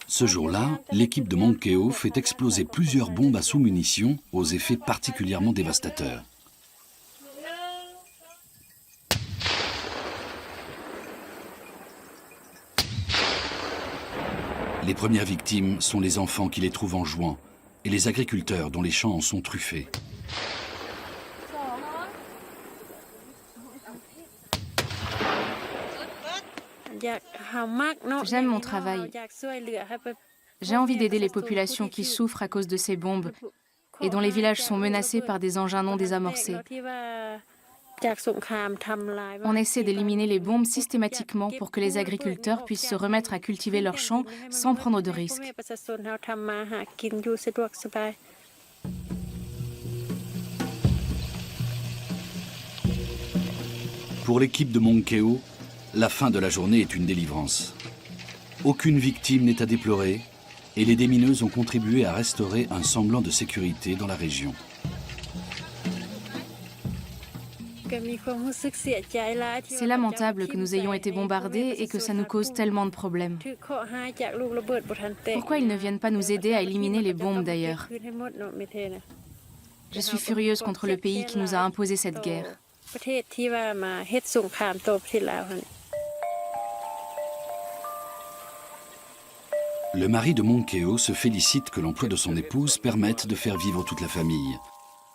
Ce jour-là, l'équipe de Monkeo fait exploser plusieurs bombes à sous-munitions aux effets particulièrement dévastateurs. Les premières victimes sont les enfants qui les trouvent en jouant et les agriculteurs dont les champs en sont truffés. J'aime mon travail. J'ai envie d'aider les populations qui souffrent à cause de ces bombes et dont les villages sont menacés par des engins non désamorcés. On essaie d'éliminer les bombes systématiquement pour que les agriculteurs puissent se remettre à cultiver leurs champs sans prendre de risques. Pour l'équipe de Monkeo, la fin de la journée est une délivrance. Aucune victime n'est à déplorer et les démineuses ont contribué à restaurer un semblant de sécurité dans la région. C'est lamentable que nous ayons été bombardés et que ça nous cause tellement de problèmes. Pourquoi ils ne viennent pas nous aider à éliminer les bombes d'ailleurs? Je suis furieuse contre le pays qui nous a imposé cette guerre. Le mari de Monkeo se félicite que l'emploi de son épouse permette de faire vivre toute la famille.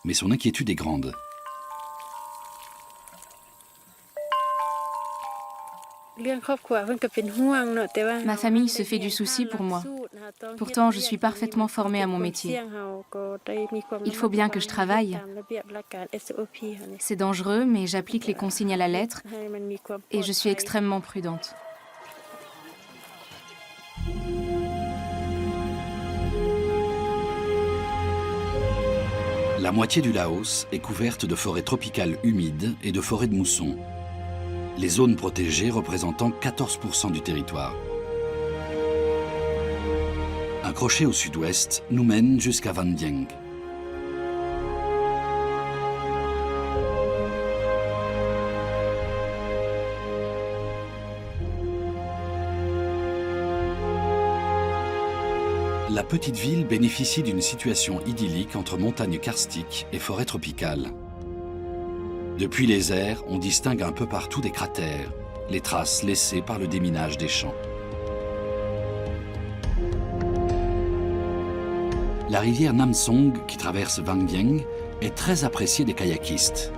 Mais son inquiétude est grande. Ma famille se fait du souci pour moi. Pourtant, je suis parfaitement formée à mon métier. Il faut bien que je travaille. C'est dangereux, mais j'applique les consignes à la lettre et je suis extrêmement prudente. La moitié du Laos est couverte de forêts tropicales humides et de forêts de moussons. Les zones protégées représentant 14% du territoire. Un crochet au sud-ouest nous mène jusqu'à Van Dieng. La petite ville bénéficie d'une situation idyllique entre montagnes karstiques et forêts tropicales. Depuis les airs, on distingue un peu partout des cratères, les traces laissées par le déminage des champs. La rivière Nam Song, qui traverse Van Dieng, est très appréciée des kayakistes.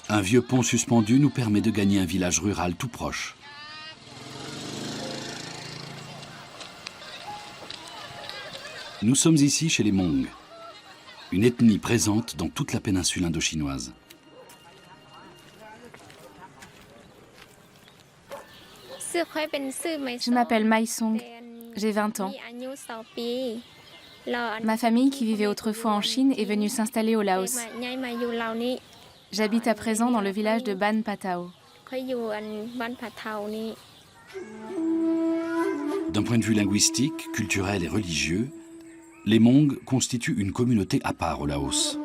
Un vieux pont suspendu nous permet de gagner un village rural tout proche. Nous sommes ici chez les Hmong, une ethnie présente dans toute la péninsule indochinoise. Je m'appelle Mai Song, j'ai 20 ans. Ma famille, qui vivait autrefois en Chine, est venue s'installer au Laos. J'habite à présent dans le village de Ban Patao. D'un point de vue linguistique, culturel et religieux, les Hmong constituent une communauté à part au Laos.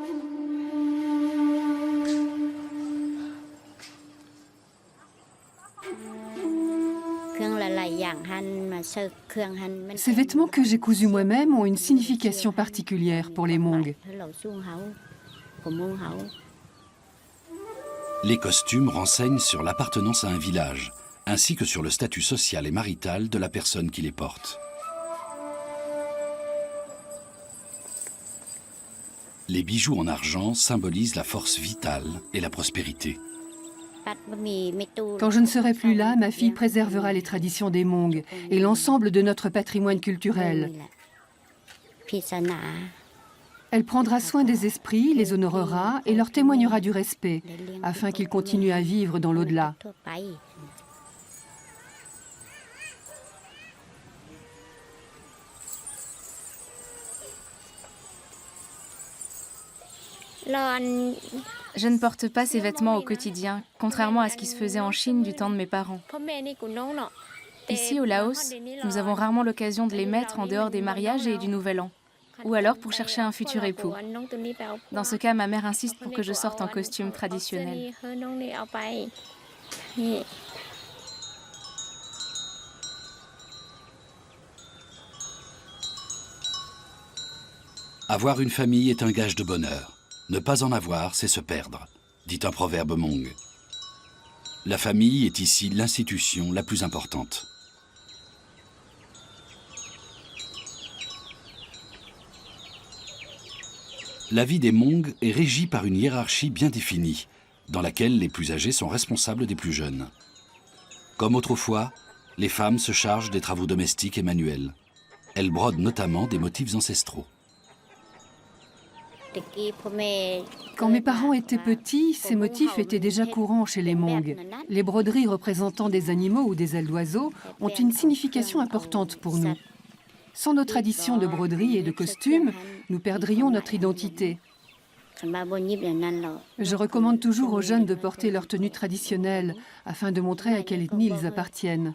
Ces vêtements que j'ai cousus moi-même ont une signification particulière pour les Hmong. Les costumes renseignent sur l'appartenance à un village, ainsi que sur le statut social et marital de la personne qui les porte. Les bijoux en argent symbolisent la force vitale et la prospérité. Quand je ne serai plus là, ma fille préservera les traditions des Hmong et l'ensemble de notre patrimoine culturel. Elle prendra soin des esprits, les honorera et leur témoignera du respect, afin qu'ils continuent à vivre dans l'au-delà. Je ne porte pas ces vêtements au quotidien, contrairement à ce qui se faisait en Chine du temps de mes parents. Ici, au Laos, nous avons rarement l'occasion de les mettre en dehors des mariages et du Nouvel An, ou alors pour chercher un futur époux. Dans ce cas, ma mère insiste pour que je sorte en costume traditionnel. Avoir une famille est un gage de bonheur. Ne pas en avoir, c'est se perdre, dit un proverbe Hmong. La famille est ici l'institution la plus importante. La vie des Hmong est régie par une hiérarchie bien définie, dans laquelle les plus âgés sont responsables des plus jeunes. Comme autrefois, les femmes se chargent des travaux domestiques et manuels. Elles brodent notamment des motifs ancestraux. Quand mes parents étaient petits, ces motifs étaient déjà courants chez les Hmong. Les broderies représentant des animaux ou des ailes d'oiseaux ont une signification importante pour nous. Sans nos traditions de broderie et de costumes, nous perdrions notre identité. Je recommande toujours aux jeunes de porter leur tenue traditionnelle afin de montrer à quelle ethnie ils appartiennent.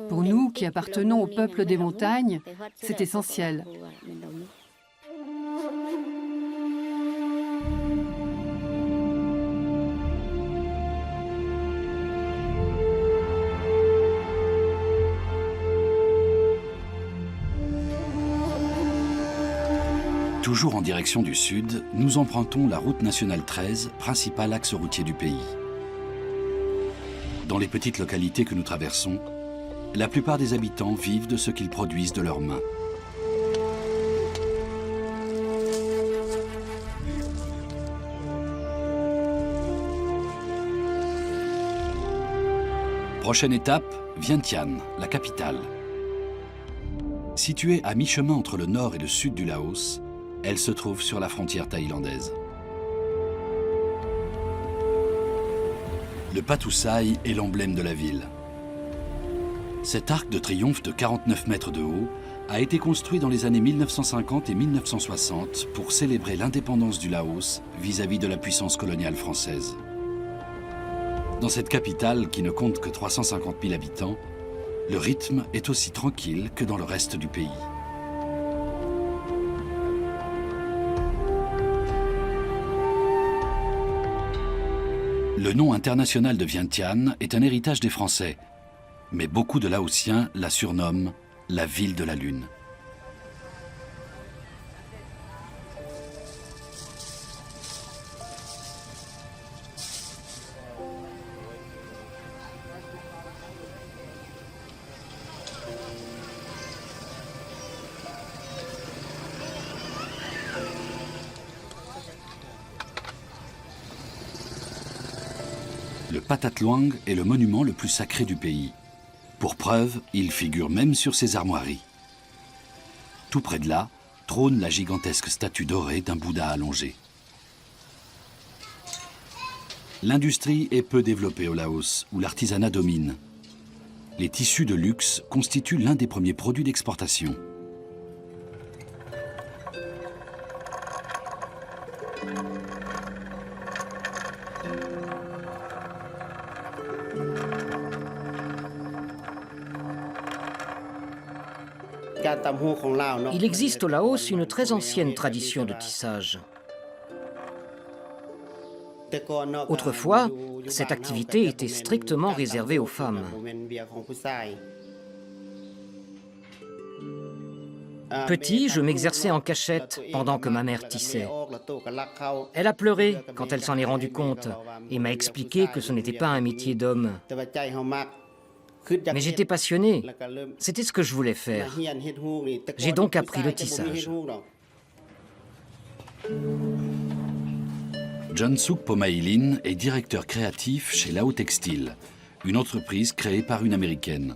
Pour nous, qui appartenons au peuple des montagnes, c'est essentiel. Toujours en direction du sud, nous empruntons la route nationale 13, principal axe routier du pays. Dans les petites localités que nous traversons, la plupart des habitants vivent de ce qu'ils produisent de leurs mains. Prochaine étape, Vientiane, la capitale. Située à mi-chemin entre le nord et le sud du Laos, elle se trouve sur la frontière thaïlandaise. Le Patussai est l'emblème de la ville. Cet arc de triomphe de 49 mètres de haut a été construit dans les années 1950 et 1960 pour célébrer l'indépendance du Laos vis-à-vis de la puissance coloniale française. Dans cette capitale qui ne compte que 350 000 habitants, le rythme est aussi tranquille que dans le reste du pays. Le nom international de Vientiane est un héritage des Français, mais beaucoup de Laotiens la surnomment la ville de la Lune. Le Pathat-Luang est le monument le plus sacré du pays. Pour preuve, il figure même sur ses armoiries. Tout près de là, trône la gigantesque statue dorée d'un Bouddha allongé. L'industrie est peu développée au Laos, où l'artisanat domine. Les tissus de luxe constituent l'un des premiers produits d'exportation. Il existe au Laos une très ancienne tradition de tissage. Autrefois, cette activité était strictement réservée aux femmes. Petit, je m'exerçais en cachette pendant que ma mère tissait. Elle a pleuré quand elle s'en est rendue compte et m'a expliqué que ce n'était pas un métier d'homme. Mais j'étais passionné. C'était ce que je voulais faire. J'ai donc appris le tissage. Jansuk Pomailin est directeur créatif chez Lao Textile, une entreprise créée par une Américaine.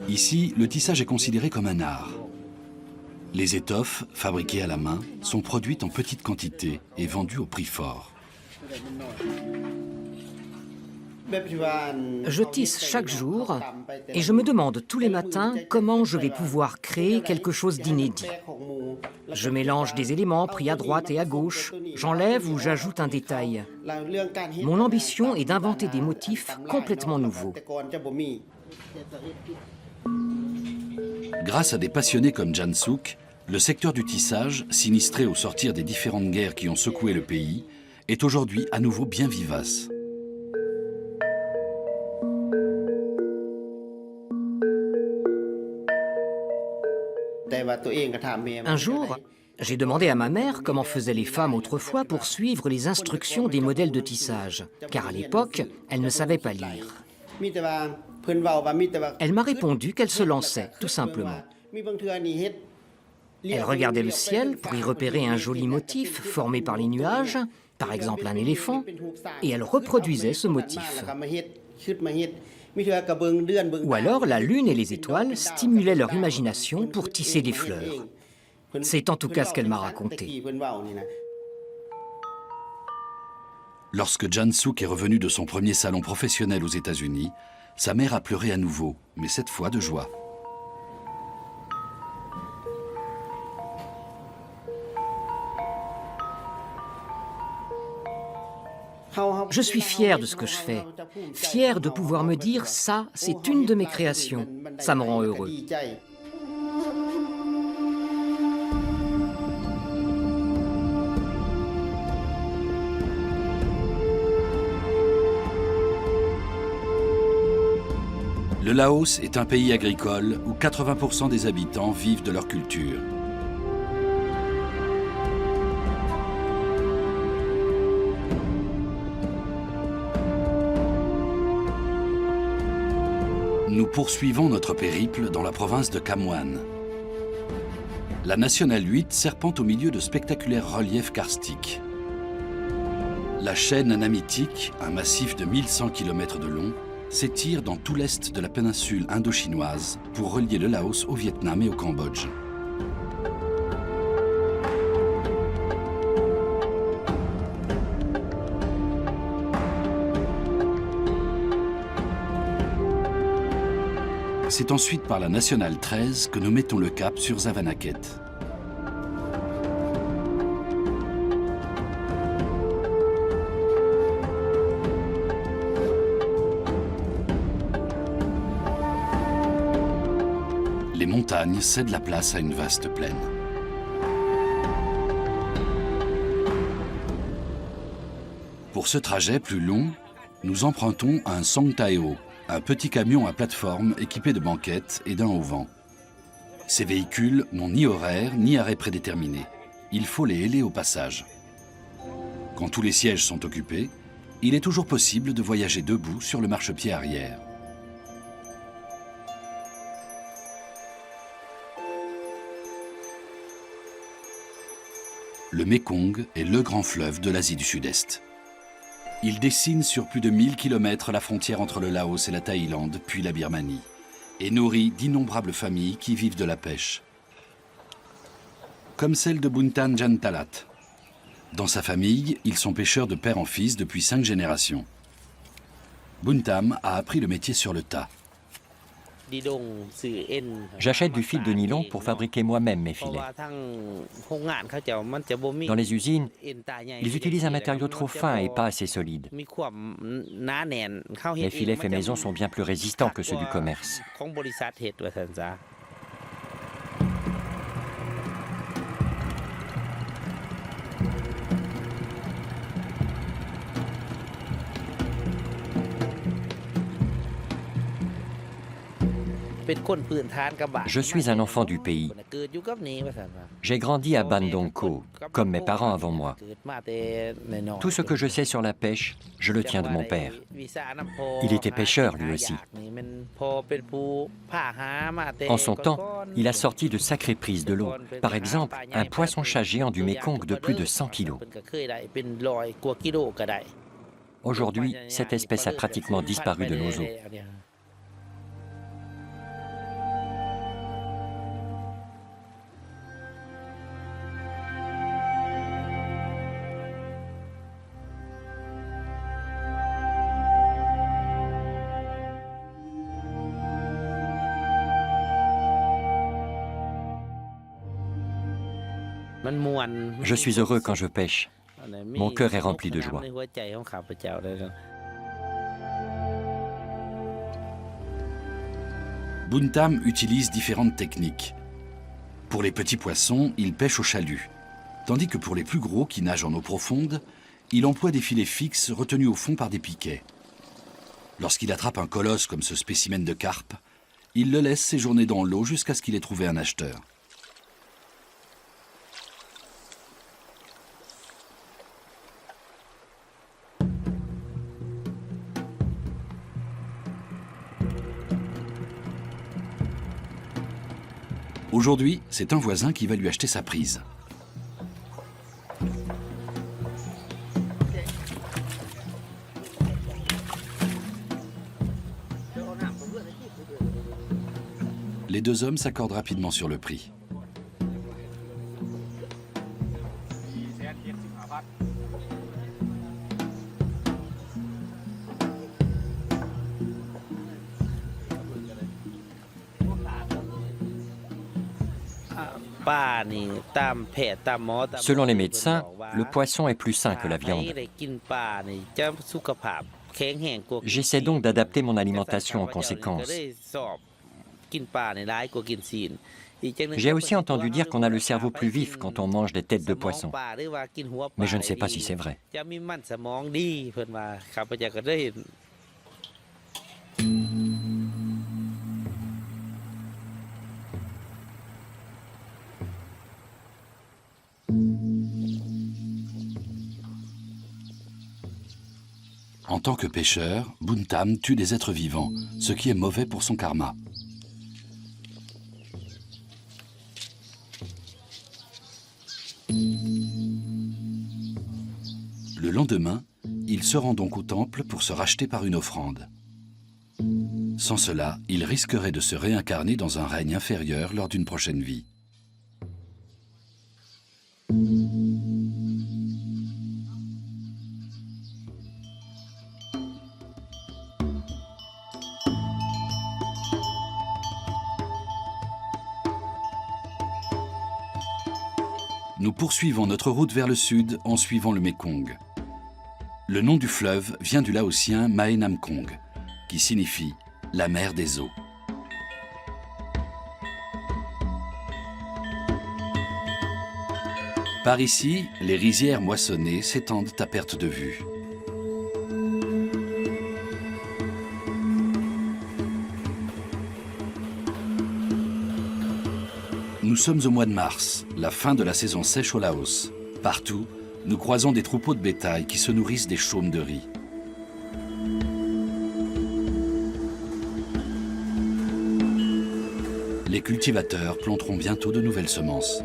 Ici, le tissage est considéré comme un art. Les étoffes, fabriquées à la main, sont produites en petite quantité et vendues au prix fort. Je tisse chaque jour et je me demande tous les matins comment je vais pouvoir créer quelque chose d'inédit. Je mélange des éléments pris à droite et à gauche, j'enlève ou j'ajoute un détail. Mon ambition est d'inventer des motifs complètement nouveaux. Grâce à des passionnés comme Jansuk, le secteur du tissage, sinistré au sortir des différentes guerres qui ont secoué le pays, est aujourd'hui à nouveau bien vivace. Un jour, j'ai demandé à ma mère comment faisaient les femmes autrefois pour suivre les instructions des modèles de tissage, car à l'époque, elle ne savait pas lire. Elle m'a répondu qu'elle se lançait, tout simplement. Elle regardait le ciel pour y repérer un joli motif formé par les nuages, par exemple un éléphant, et elle reproduisait ce motif. Ou alors la lune et les étoiles stimulaient leur imagination pour tisser des fleurs. C'est en tout cas ce qu'elle m'a raconté. Lorsque Jansuk est revenu de son premier salon professionnel aux États-Unis, sa mère a pleuré à nouveau, mais cette fois de joie. Je suis fier de ce que je fais, fier de pouvoir me dire « ça, c'est une de mes créations ». Ça me rend heureux. Le Laos est un pays agricole où 80% des habitants vivent de leur culture. Nous poursuivons notre périple dans la province de Kham Muan. La Nationale 8 serpente au milieu de spectaculaires reliefs karstiques. La chaîne namitique, un massif de 1100 km de long, s'étire dans tout l'est de la péninsule indo-chinoise pour relier le Laos au Vietnam et au Cambodge. C'est ensuite par la Nationale 13 que nous mettons le cap sur Savannakhet. Les montagnes cèdent la place à une vaste plaine. Pour ce trajet plus long, nous empruntons un Songtaeo, un petit camion à plateforme équipé de banquettes et d'un auvent. Ces véhicules n'ont ni horaire ni arrêt prédéterminé. Il faut les héler au passage. Quand tous les sièges sont occupés, il est toujours possible de voyager debout sur le marchepied arrière. Le Mékong est le grand fleuve de l'Asie du Sud-Est. Il dessine sur plus de 1000 km la frontière entre le Laos et la Thaïlande, puis la Birmanie, et nourrit d'innombrables familles qui vivent de la pêche. Comme celle de Buntan Jantalat. Dans sa famille, ils sont pêcheurs de père en fils depuis 5 générations. Buntam a appris le métier sur le tas. J'achète du fil de nylon pour fabriquer moi-même mes filets. Dans les usines, ils utilisent un matériau trop fin et pas assez solide. Les filets faits maison sont bien plus résistants que ceux du commerce. Je suis un enfant du pays. J'ai grandi à Bandongko, comme mes parents avant moi. Tout ce que je sais sur la pêche, je le tiens de mon père. Il était pêcheur lui aussi. En son temps, il a sorti de sacrées prises de l'eau. Par exemple, un poisson-chat géant du Mékong de plus de 100 kilos. Aujourd'hui, cette espèce a pratiquement disparu de nos eaux. Je suis heureux quand je pêche. Mon cœur est rempli de joie. Buntam utilise différentes techniques. Pour les petits poissons, il pêche au chalut, tandis que pour les plus gros qui nagent en eau profonde, il emploie des filets fixes retenus au fond par des piquets. Lorsqu'il attrape un colosse comme ce spécimen de carpe, il le laisse séjourner dans l'eau jusqu'à ce qu'il ait trouvé un acheteur. Aujourd'hui, c'est un voisin qui va lui acheter sa prise. Les deux hommes s'accordent rapidement sur le prix. Selon les médecins, le poisson est plus sain que la viande. J'essaie donc d'adapter mon alimentation en conséquence. J'ai aussi entendu dire qu'on a le cerveau plus vif quand on mange des têtes de poisson. Mais je ne sais pas si c'est vrai. En tant que pêcheur, Buntam tue des êtres vivants, ce qui est mauvais pour son karma. Le lendemain, il se rend donc au temple pour se racheter par une offrande. Sans cela, il risquerait de se réincarner dans un règne inférieur lors d'une prochaine vie. Nous poursuivons notre route vers le sud en suivant le Mékong. Le nom du fleuve vient du laotien Mae Nam Kong, qui signifie « la mer des eaux ». Par ici, les rizières moissonnées s'étendent à perte de vue. Nous sommes au mois de mars, la fin de la saison sèche au Laos. Partout, nous croisons des troupeaux de bétail qui se nourrissent des chaumes de riz. Les cultivateurs planteront bientôt de nouvelles semences.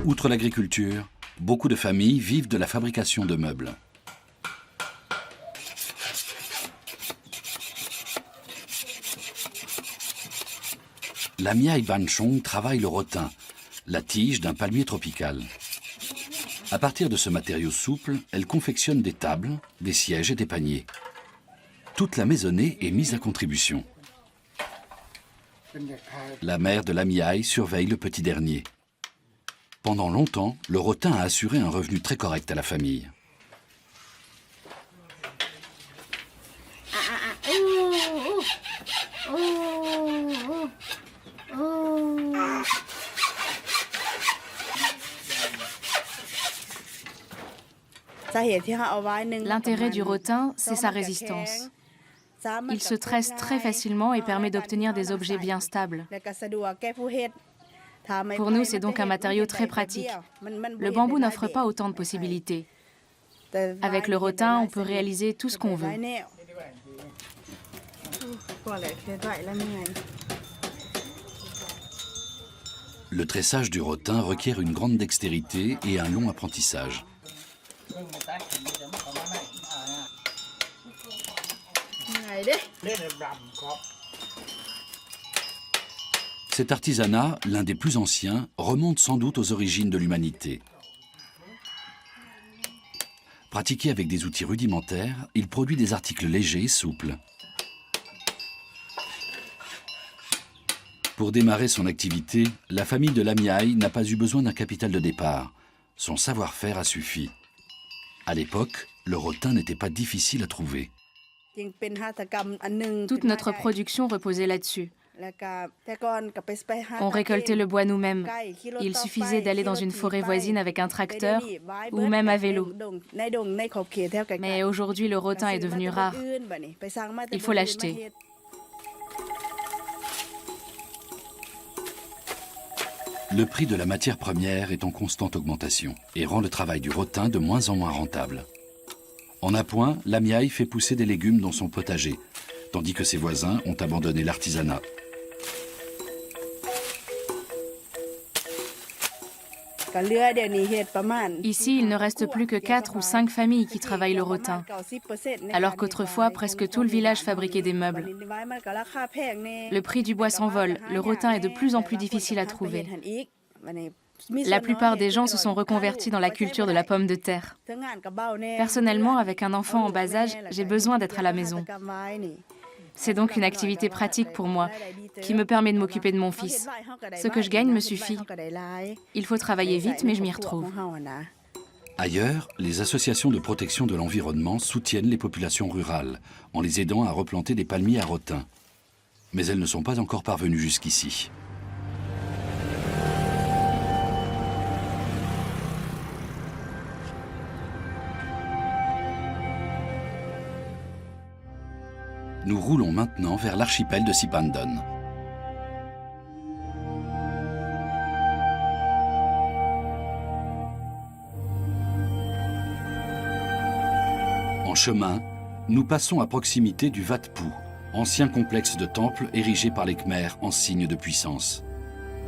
Outre l'agriculture, beaucoup de familles vivent de la fabrication de meubles. La Miaï Banchong travaille le rotin, la tige d'un palmier tropical. À partir de ce matériau souple, elle confectionne des tables, des sièges et des paniers. Toute la maisonnée est mise à contribution. La mère de la Miaï surveille le petit dernier. Pendant longtemps, le rotin a assuré un revenu très correct à la famille. L'intérêt du rotin, c'est sa résistance. Il se tresse très facilement et permet d'obtenir des objets bien stables. Pour nous, c'est donc un matériau très pratique. Le bambou n'offre pas autant de possibilités. Avec le rotin, on peut réaliser tout ce qu'on veut. Le tressage du rotin requiert une grande dextérité et un long apprentissage. Cet artisanat, l'un des plus anciens, remonte sans doute aux origines de l'humanité. Pratiqué avec des outils rudimentaires, il produit des articles légers et souples. Pour démarrer son activité, la famille de Lamiaï n'a pas eu besoin d'un capital de départ. Son savoir-faire a suffi. À l'époque, le rotin n'était pas difficile à trouver. Toute notre production reposait là-dessus. On récoltait le bois nous-mêmes. Il suffisait d'aller dans une forêt voisine avec un tracteur ou même à vélo. Mais aujourd'hui, le rotin est devenu rare. Il faut l'acheter. Le prix de la matière première est en constante augmentation et rend le travail du rotin de moins en moins rentable. En appoint, Lamiaï fait pousser des légumes dans son potager, tandis que ses voisins ont abandonné l'artisanat. Ici, il ne reste plus que 4 ou 5 familles qui travaillent le rotin, alors qu'autrefois, presque tout le village fabriquait des meubles. Le prix du bois s'envole, le rotin est de plus en plus difficile à trouver. La plupart des gens se sont reconvertis dans la culture de la pomme de terre. Personnellement, avec un enfant en bas âge, j'ai besoin d'être à la maison. C'est donc une activité pratique pour moi, qui me permet de m'occuper de mon fils. Ce que je gagne me suffit. Il faut travailler vite, mais je m'y retrouve. Ailleurs, les associations de protection de l'environnement soutiennent les populations rurales, en les aidant à replanter des palmiers à rotin. Mais elles ne sont pas encore parvenues jusqu'ici. Nous roulons maintenant vers l'archipel de Sipandon. En chemin, nous passons à proximité du Wat Phu, ancien complexe de temples érigé par les Khmers en signe de puissance.